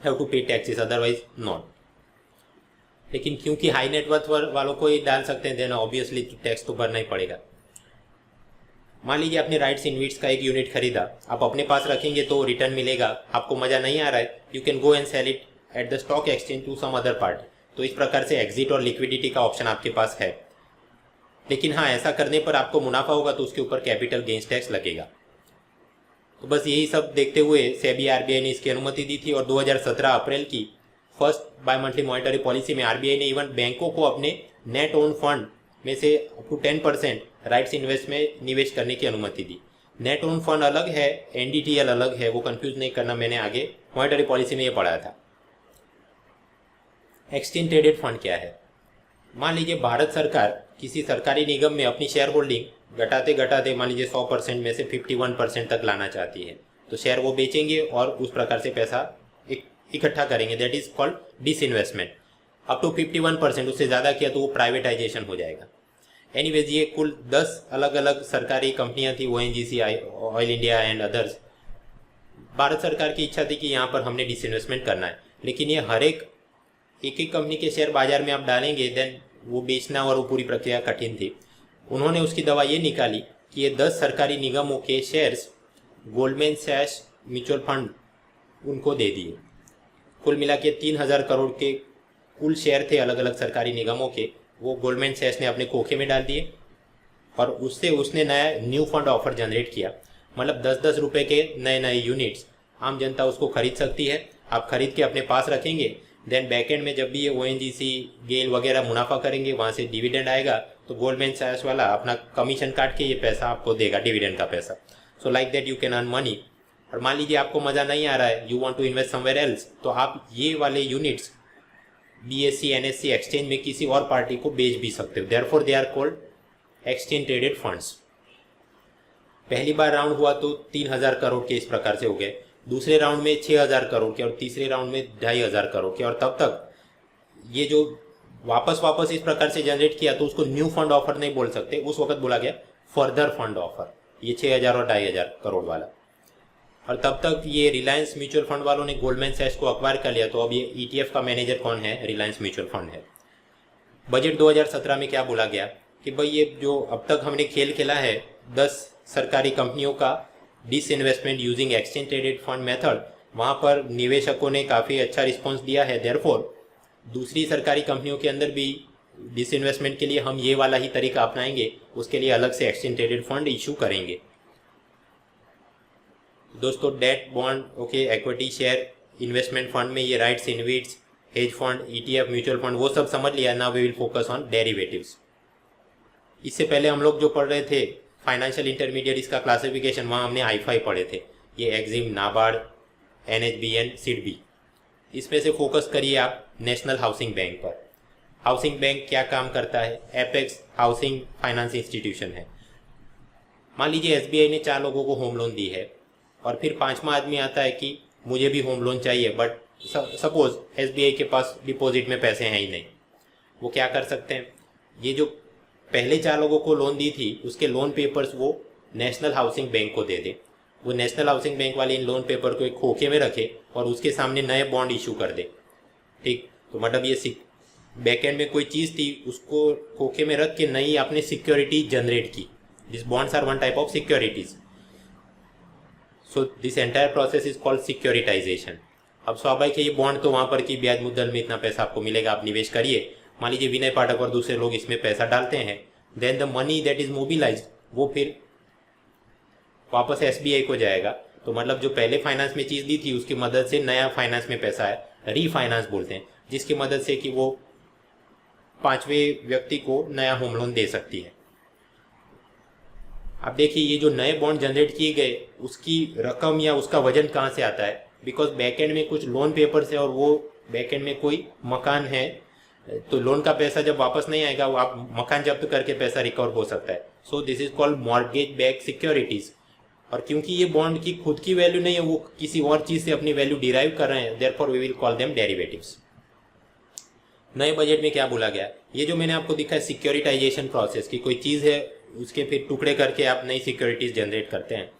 have to pay taxes, otherwise not. लेकिन क्योंकि हाई नेटवर्थ वालों को ही डाल सकते हैं देन ऑब्वियसली टैक्स तो भरना ही पड़ेगा। मान लीजिए आपने राइट्स इनविट्स का एक यूनिट खरीदा, आप अपने पास रखेंगे तो रिटर्न मिलेगा, आपको मजा नहीं आ रहा है, you can go and sell it at the stock exchange to some other party. तो इस प्रकार से एग्जिट और लिक्विडिटी का ऑप्शन आपके पास है। लेकिन हाँ, ऐसा करने पर आपको मुनाफा होगा तो उसके ऊपर कैपिटल गेन्स टैक्स लगेगा। तो बस यही सब देखते हुए सेबी आरबीआई ने इसकी अनुमति दी थी और 2017 अप्रैल की first by monthly monetary policy में आरबीआई ने इवन बैंकों को अपने नेट ओन फंड में से अप टू 10% राइट्स इन्वेस्ट में निवेश करने की अनुमति दी। नेट ओन फंड अलग है, एनडीटीएल अलग है, वो कंफ्यूज नहीं करना, मैंने आगे मॉनिटरी पॉलिसी में ये पढ़ा था। एक्सचेंज ट्रेडेड फंड क्या है? मान लीजिए भारत सरकार किसी सरकारी निगम में अपनी शेयर होल्डिंग घटाते घटाते मान लीजिए 100% में से 51% तक लाना चाहती है, तो शेयर वो बेचेंगे और उस प्रकार से पैसा इकट्ठा करेंगे, that is called disinvestment. Up to 51%, उससे ज़्यादा किया तो वो प्राइवेटाइजेशन हो जाएगा। एनीवेज ये कुल 10 अलग अलग सरकारी कंपनियां थी, ONGC, oil India and others. Bharat सरकार की इच्छा थी कि यहाँ पर हमने डिसइन्वेस्टमेंट करना है, लेकिन ये हर एक कंपनी के शेयर बाजार में आप डालेंगे, देन वो बेचना और वो पूरी प्रक्रिया कठिन थी। उन्होंने उसकी दवा ये निकाली कि ये 10 सरकारी निगमों के शेयर्स गोल्डमैन सैश म्यूचुअल फंड उनको दे दिए। कुल मिला के 3000 करोड़ के कुल शेयर थे अलग अलग सरकारी निगमों के, वो गोल्डमैन सैश ने अपने खोखे में डाल दिए और उससे उसने नया न्यू फंड ऑफर जनरेट किया। मतलब 10-10 रुपये के नए नए यूनिट्स आम जनता उसको खरीद सकती है। आप खरीद के अपने पास रखेंगे, देन बैकएंड में जब भी ये ओएनजीसी, गेल वगैरह मुनाफा करेंगे, वहाँ से डिविडेंड आएगा तो गोल्डमैन सैश वाला अपना कमीशन काट के ये पैसा आपको देगा, डिविडेंड का पैसा। So like that you can earn money. और मान लीजिए आपको मज़ा नहीं आ रहा है, you want to invest somewhere else, तो आप ये वाले यूनिट्स बीएससी एनएससी एक्सचेंज में किसी और पार्टी को बेच भी सकते हो। Therefore they are called exchange traded funds. पहली बार राउंड हुआ तो 3000 करोड़ के इस प्रकार से हो गए, दूसरे राउंड में 6000 करोड़ के और तीसरे राउंड में 2500 करोड़ के। और तब तक ये जो वापस इस प्रकार से जनरेट किया तो उसको न्यू फंड ऑफर नहीं बोल सकते, उस वक्त बोला गया फर्दर फंड ऑफर, ये 6000 और 2500 करोड़ वाला। और तब तक ये रिलायंस म्यूचुअल फंड वालों ने गोल्डमैन सैश को अक्वायर कर लिया, तो अब ये ETF का मैनेजर कौन है? रिलायंस म्यूचुअल फंड है। बजट 2017 में क्या बोला गया कि भाई ये जो अब तक हमने खेल खेला है 10 सरकारी कंपनियों का disinvestment using exchange traded fund method, वहाँ पर निवेशकों ने काफ़ी अच्छा रिस्पॉन्स दिया है। देयरफॉर दूसरी सरकारी कंपनियों के अंदर भी डिसइन्वेस्टमेंट के लिए हम ये वाला ही तरीका अपनाएंगे, उसके लिए अलग से एक्सचेंज ट्रेडेड फंड इशू करेंगे। दोस्तों debt, bond, okay, equity share investment fund में ये REITs, InvITs, hedge fund, ETF, mutual fund, वो सब समझ लिया। Now we will focus on derivatives. इससे पहले हम लोग जो पढ़ रहे थे फाइनेंशियल इंटरमीडिएट्स का क्लासिफिकेशन, वहाँ हमने I5 पढ़े थे, ये एक्जिम, नाबार्ड, NHBN, सिडबी। इसमें से फोकस करिए आप नेशनल हाउसिंग बैंक पर। हाउसिंग बैंक क्या काम करता है? एपेक्स हाउसिंग फाइनेंस इंस्टीट्यूशन है। मान लीजिए SBI ने 4 लोगों को होम लोन दी है और फिर 5वां आदमी आता है कि मुझे भी होम लोन चाहिए, बट सपोज SBI के पास डिपॉजिट में पैसे हैं ही नहीं। वो क्या कर सकते हैं? ये जो पहले 4 लोगों को लोन दी थी उसके लोन पेपर्स वो नेशनल हाउसिंग बैंक को दे दे। वो नेशनल हाउसिंग बैंक वाले इन लोन पेपर को एक खोखे में रखे और उसके सामने नए बॉन्ड इशू कर दे। ठीक, तो मतलब ये बैकएंड में कोई चीज़ थी, उसको खोखे में रख के नई आपने सिक्योरिटी जनरेट की। This bonds are one type of securities. So this entire process is called securitization. अब स्वाभाविक है ये बॉन्ड तो वहाँ पर कि ब्याज मुद्दल में इतना पैसा आपको मिलेगा, आप निवेश करिए। मान लीजिए विनय पाठक और दूसरे लोग इसमें पैसा डालते हैं, then the money that is mobilized वो फिर वापस SBI को जाएगा। तो मतलब जो पहले फाइनेंस में चीज़ दी थी उसकी मदद से नया फाइनेंस में पैसा है, रीफाइनेंस बोलते हैं, जिसकी मदद से कि वो 5वें व्यक्ति को नया होम लोन दे सकती है। अब देखिए ये जो नए बॉन्ड जनरेट किए गए उसकी रकम या उसका वजन कहाँ से आता है? बिकॉज बैकएंड में कुछ लोन पेपर्स है और वो बैकएंड में कोई मकान है, तो लोन का पैसा जब वापस नहीं आएगा वो आप मकान जब्त करके पैसा रिकवर हो सकता है। सो this is called mortgage back securities. और क्योंकि ये बॉन्ड की खुद की वैल्यू नहीं है, वो किसी और चीज़ से अपनी वैल्यू डिराइव कर रहे हैं, therefore we will call them derivatives. नए बजट में क्या बोला गया? ये जो मैंने आपको दिखा है सिक्योरिटाइजेशन प्रोसेस की, कोई चीज़ है उसके फिर टुकड़े करके आप नई सिक्योरिटीज जनरेट करते हैं।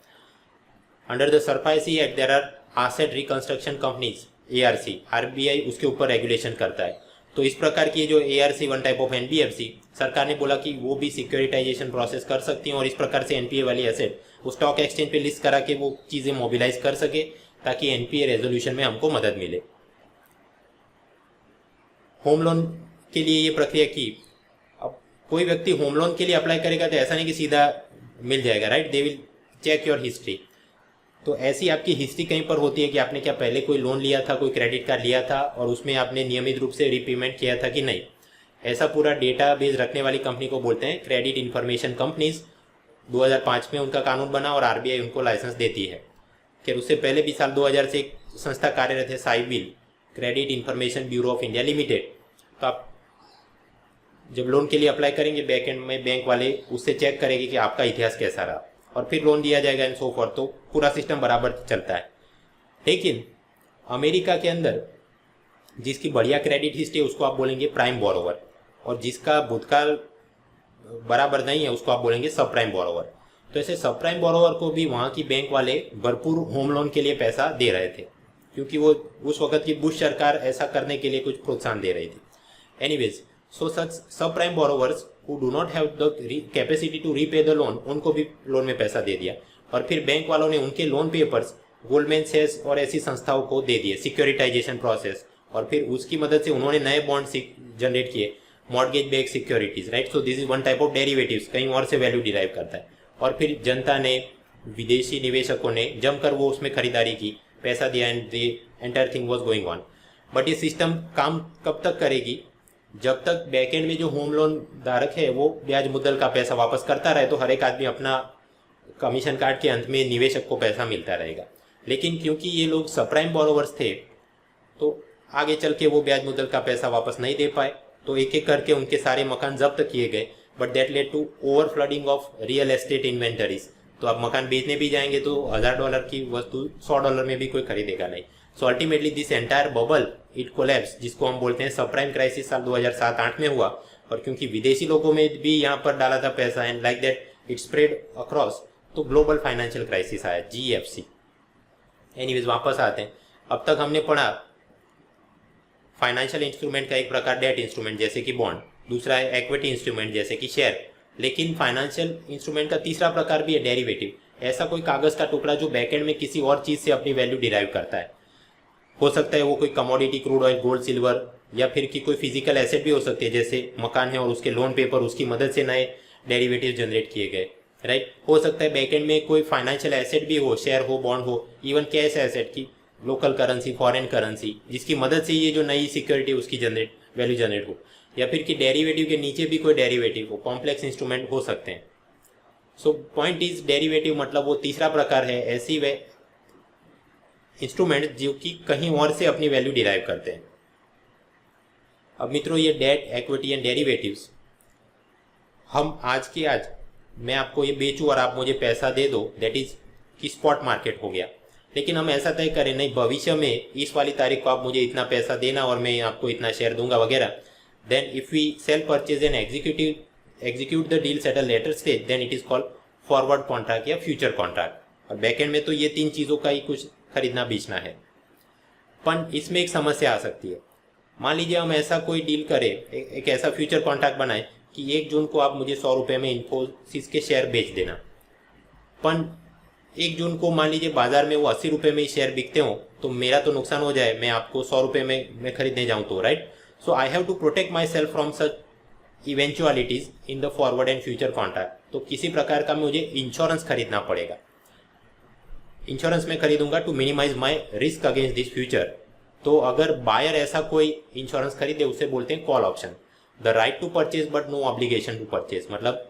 Under the SARFAESI act there are asset reconstruction companies, ARC, RBI उसके ऊपर रेगुलेशन करता है। तो इस प्रकार की जो ARC one type of NBFC, सरकार ने बोला कि वो भी सिक्योरिटाइजेशन प्रोसेस कर सकती हैं और इस प्रकार से NPA वाली एसेट वो स्टॉक एक्सचेंज पे लिस्ट करा के वो चीज़ें मोबिलाइज कर सके ताकि NPA रेजोल्यूशन में हमको मदद मिले। होम लोन के लिए ये प्रक्रिया की। अब कोई व्यक्ति होम लोन के लिए अप्लाई करेगा तो ऐसा नहीं कि सीधा मिल जाएगा, right? They will check your history. तो ऐसी आपकी हिस्ट्री कहीं पर होती है कि आपने क्या पहले कोई लोन लिया था, कोई क्रेडिट कार्ड लिया था और उसमें आपने नियमित रूप से रीपेमेंट किया था कि नहीं। ऐसा पूरा डेटाबेस रखने वाली कंपनी को बोलते हैं क्रेडिट इन्फॉर्मेशन कंपनीज। 2005 में उनका कानून बना और आरबीआई उनको लाइसेंस देती है। खैर उससे पहले भी साल 2000 से एक संस्था कार्यरत है, CIBIL, credit information bureau of India limited. तो आप जब लोन के लिए अप्लाई करेंगे बैक एंड में बैंक वाले उससे चेक करेंगे कि आपका इतिहास कैसा रहा और फिर लोन दिया जाएगा एंड सो फॉर। तो पूरा सिस्टम बराबर चलता है। लेकिन अमेरिका के अंदर जिसकी बढ़िया क्रेडिट हिस्ट्री है उसको आप बोलेंगे प्राइम बोरोवर, और जिसका भूतकाल बराबर नहीं है उसको आप बोलेंगे सब प्राइम बोरोवर। तो ऐसे सब प्राइम बोरोवर को भी वहाँ की बैंक वाले भरपूर होम लोन के लिए पैसा दे रहे थे, क्योंकि वो उस वक्त की बुश सरकार ऐसा करने के लिए कुछ प्रोत्साहन दे रही थी। Anyways, so such subprime borrowers who do not have the capacity to repay the loan, उनको भी लोन में पैसा दे दिया और फिर बैंक वालों ने उनके लोन पेपर्स गोल्डमैन सैक्स और ऐसी संस्थाओं को दे दिए, सिक्योरिटाइजेशन प्रोसेस, और फिर उसकी मदद से उन्होंने नए बॉन्ड जनरेट किए, mortgage back securities, right. So this is one type of derivatives, कहीं और से वैल्यू डिराइव करता है। और फिर जनता ने, विदेशी निवेशकों ने जमकर वो उसमें खरीदारी की, पैसा दिया and the entire thing was going on. But ये सिस्टम काम कब तक करेगी? जब तक बैकएंड में जो होम लोन धारक है वो ब्याज मुद्दल का पैसा वापस करता रहे, तो हर एक आदमी अपना कमीशन काट के अंत में निवेशक को पैसा मिलता रहेगा। लेकिन क्योंकि ये लोग सबप्राइम बोरोवर्स थे तो आगे चल के वो ब्याज मुद्दल का पैसा वापस नहीं दे पाए, तो एक एक करके उनके सारे मकान जब्त किए गए। But that led to over flooding of real estate inventories. तो आप मकान बेचने भी जाएंगे तो $1000 की वस्तु $100 में भी कोई खरीदेगा नहीं। So ultimately this entire bubble it collapse, जिसको हम बोलते हैं सबप्राइम क्राइसिस, साल 2007-8 में हुआ। और क्योंकि विदेशी लोगों में भी यहाँ पर डाला था पैसा and like that it spread across, तो ग्लोबल फाइनेंशियल क्राइसिस आया, GFC। एनीवेज, वापस आते हैं। अब तक हमने पढ़ा फाइनेंशियल इंस्ट्रूमेंट का एक प्रकार डेट इंस्ट्रूमेंट जैसे कि बॉन्ड, दूसरा है इक्विटी इंस्ट्रूमेंट जैसे कि शेयर। लेकिन फाइनेंशियल इंस्ट्रूमेंट का तीसरा प्रकार भी है डेरिवेटिव, ऐसा कोई कागज का टुकड़ा जो बैकएंड में किसी और चीज से अपनी वैल्यू डिराइव करता है। हो सकता है वो कोई commodity, crude oil, gold, silver, या फिर कि कोई फिजिकल एसेट भी हो सकती है, जैसे मकान है और उसके लोन पेपर, उसकी मदद से नए डेरिवेटिव जनरेट किए गए, राइट। हो सकता है बैकएंड में कोई फाइनेंशियल एसेट भी हो, शेयर हो, बॉन्ड हो, इवन कैश एसेट की लोकल करेंसी, फॉरेन करेंसी, जिसकी मदद से ये जो नई सिक्योरिटी उसकी वैल्यू जनरेट हो, या फिर कि डेरिवेटिव के नीचे भी कोई डेरिवेटिव हो, कॉम्प्लेक्स इंस्ट्रूमेंट हो सकते हैं। सो पॉइंट इज डेरिवेटिव मतलब वो तीसरा प्रकार है ऐसी वे इंस्ट्रूमेंट जो कि कहीं और से अपनी वैल्यू डिराइव करते हैं। अब मित्रों, ये डेट, इक्विटी एंड डेरिवेटिव्स हम आज के आज मैं आपको ये बेचूं और आप मुझे पैसा दे दो, दैट इज कि स्पॉट मार्केट हो गया। लेकिन हम ऐसा तय करें नहीं, भविष्य में इस वाली तारीख को आप मुझे इतना पैसा देना और मैं आपको इतना शेयर दूंगा वगैरह। Then if we sell, purchase and execute the deal at a later stage, then it is called forward contract या फ्यूचर कॉन्ट्रैक्ट। और बैकएंड में तो ये तीन चीजों का ही कुछ खरीदना बेचना है। पर इसमें एक समस्या आ सकती है। मान लीजिए हम ऐसा कोई डील करें, एक ऐसा फ्यूचर कॉन्ट्रैक्ट बनाए कि 1 जून को आप मुझे 100 रुपये में इन्फोसिस के शेयर बेच देना। पर 1 जून को मान लीजिए बाजार में वो 80 रुपये में ही शेयर बिकते हो, तो मेरा तो नुकसान हो जाए, मैं आपको 100 रुपये में मैं खरीदने जाऊँ तो, right. So I have to protect myself from such eventualities in the forward and future contract. तो किसी प्रकार का मुझे इंश्योरेंस खरीदना पड़ेगा। इंश्योरेंस में खरीदूंगा to minimise my risk against this future. तो अगर बायर ऐसा कोई इंश्योरेंस खरीदे उसे बोलते हैं call option. The right to purchase but no obligation to purchase, मतलब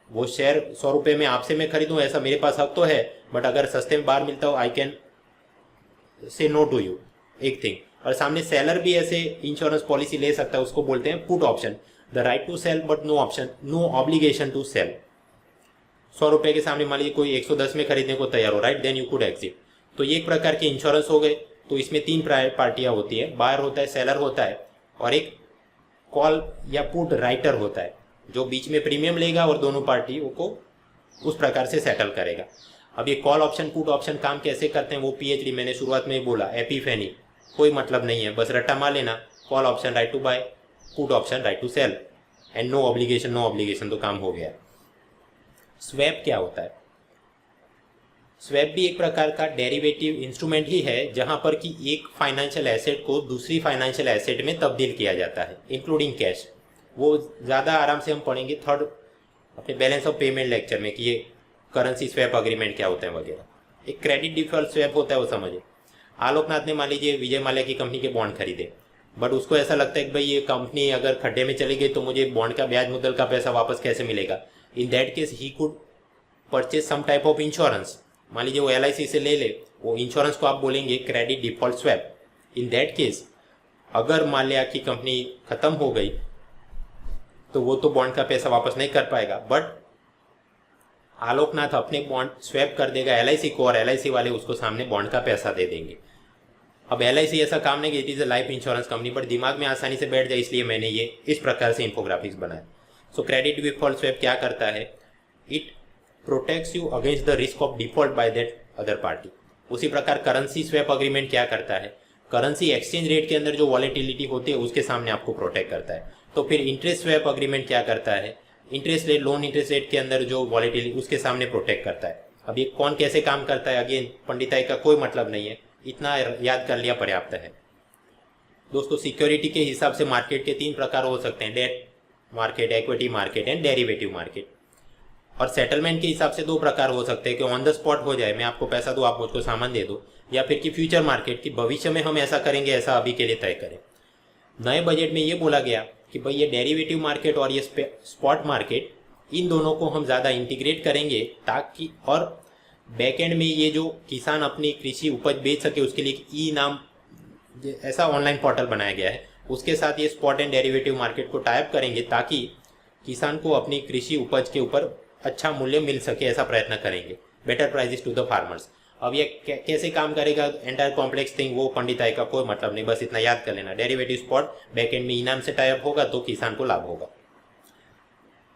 वो शेयर 100 रुपये में आपसे मैं खरीदूं, ऐसा मेरे पास हक तो है, बट अगर सस्ते में बाहर मिलता हो I can say no to you, एक थिंग। और सामने सेलर भी ऐसे इंश्योरेंस पॉलिसी ले सकता है, उसको बोलते हैं put option. The right to sell but no option, no obligation to sell. 100 रुपये के सामने मान लीजिए कोई 110 में खरीदने को तैयार हो, right, then you could exit. तो ये एक प्रकार के इंश्योरेंस हो गए। तो इसमें 3 पार्टियां होती है, बायर होता है, सेलर होता है, और एक कॉल या पुट राइटर होता है जो बीच में प्रीमियम लेगा और दोनों पार्टियों को उस प्रकार से सेटल करेगा। अब ये कॉल ऑप्शन, पुट ऑप्शन काम कैसे करते हैं वो PhD मैंने शुरुआत में ही बोला, एपिफेनी, कोई मतलब नहीं है, बस रट्टा मार लेना। Call option right to buy, put option right to sell, and no obligation, तो काम हो गया। स्वैप क्या होता है? स्वैप भी एक प्रकार का डेरिवेटिव इंस्ट्रूमेंट ही है, जहां पर कि एक फाइनेंशियल एसेट को दूसरी फाइनेंशियल एसेट में तब्दील किया जाता है, इंक्लूडिंग कैश। वो ज़्यादा आराम से हम पढ़ेंगे अपने बैलेंस ऑफ पेमेंट लेक्चर में कि ये करेंसी स्वैप अग्रीमेंट क्या होते हैं वगैरह। एक क्रेडिट डिफॉल्ट स्वैप होता है, वो समझे। आलोकनाथ ने मान लीजिए विजय माल्या की कंपनी के बॉन्ड खरीदे, बट उसको ऐसा लगता है कि भाई ये कंपनी अगर खड्डे में चली गई तो मुझे बॉन्ड का ब्याज मुद्दल का पैसा वापस कैसे मिलेगा। In that case he could purchase some type of insurance. मान लीजिए वो LIC से ले ले, वो इंश्योरेंस को आप बोलेंगे credit default swap. In that case अगर माल्या की कंपनी खत्म हो गई तो वो तो बॉन्ड का पैसा वापस नहीं कर पाएगा, बट आलोकनाथ अपने बॉन्ड स्वैप कर देगा LIC को और LIC वाले उसको सामने बॉन्ड का पैसा दे देंगे। अब LIC ऐसा काम नहीं कि it is a life insurance company, but दिमाग में आसानी से बैठ जाए इसलिए मैंने ये इस प्रकार से इंफोग्राफिक्स बनाया। सो क्रेडिट डिफॉल्ट स्वैप क्या करता है, it protects you against the risk of default by that other party. उसी प्रकार करेंसी स्वैप अग्रीमेंट क्या करता है, करेंसी एक्सचेंज रेट के अंदर जो वॉलेटिलिटी होती है उसके सामने आपको प्रोटेक्ट करता है। तो फिर इंटरेस्ट स्वैप अग्रीमेंट क्या करता है, interest rate, loan interest rate के अंदर जो वॉलेटिलिटी उसके सामने प्रोटेक्ट करता है। अब ये कौन कैसे काम करता है, अगेन पंडिताई का कोई मतलब नहीं है, इतना याद कर लिया पर्याप्त है। दोस्तों सिक्योरिटी के हिसाब से मार्केट के 3 प्रकार हो सकते हैं, debt market, equity market and derivative market. और सेटलमेंट के हिसाब से 2 प्रकार हो सकते हैं कि ऑन द स्पॉट हो जाए, मैं आपको पैसा दूँ आप मुझको सामान दे दो, या फिर कि फ्यूचर मार्केट की भविष्य में हम ऐसा करेंगे, ऐसा अभी के लिए तय करें। नए बजट में ये बोला गया कि भाई ये डेरिवेटिव मार्केट और ये स्पॉट मार्केट, इन दोनों को हम ज़्यादा इंटीग्रेट करेंगे ताकि, और बैक एंड में ये जो किसान अपनी कृषि उपज बेच सके उसके लिए ई नाम ऐसा ऑनलाइन पोर्टल बनाया गया है, उसके साथ ये स्पॉट एंड डेरिवेटिव मार्केट को टाइप करेंगे ताकि किसान को अपनी कृषि उपज के ऊपर अच्छा मूल्य मिल सके, ऐसा प्रयत्न करेंगे, better prices to the farmers. अब ये कैसे काम करेगा, एंटायर कॉम्प्लेक्स थिंग, वो पंडिताई का कोई मतलब नहीं, बस इतना याद कर लेना, डेरिवेटिव स्पॉट बैक एंड में इनाम से टाइप होगा तो किसान को लाभ होगा।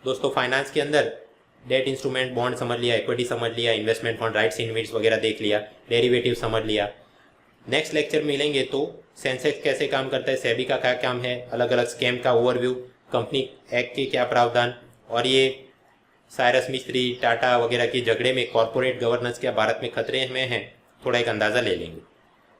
दोस्तों फाइनेंस के अंदर डेट इंस्ट्रूमेंट, बॉन्ड समझ लिया, इक्विटी समझ लिया, इन्वेस्टमेंट फंड, राइट्स इन्वेस्ट वगैरह देख लिया, डेरिवेटिव समझ लिया। नेक्स्ट लेक्चर मिलेंगे तो सेंसेक्स कैसे काम करता है, सेबी का क्या काम है, अलग अलग स्कैम का ओवरव्यू, कंपनी एक्ट के क्या प्रावधान, और ये साइरस मिस्त्री, टाटा वगैरह के झगड़े में कॉरपोरेट गवर्नेंस क्या भारत में खतरे में है, थोड़ा एक अंदाज़ा ले लेंगे।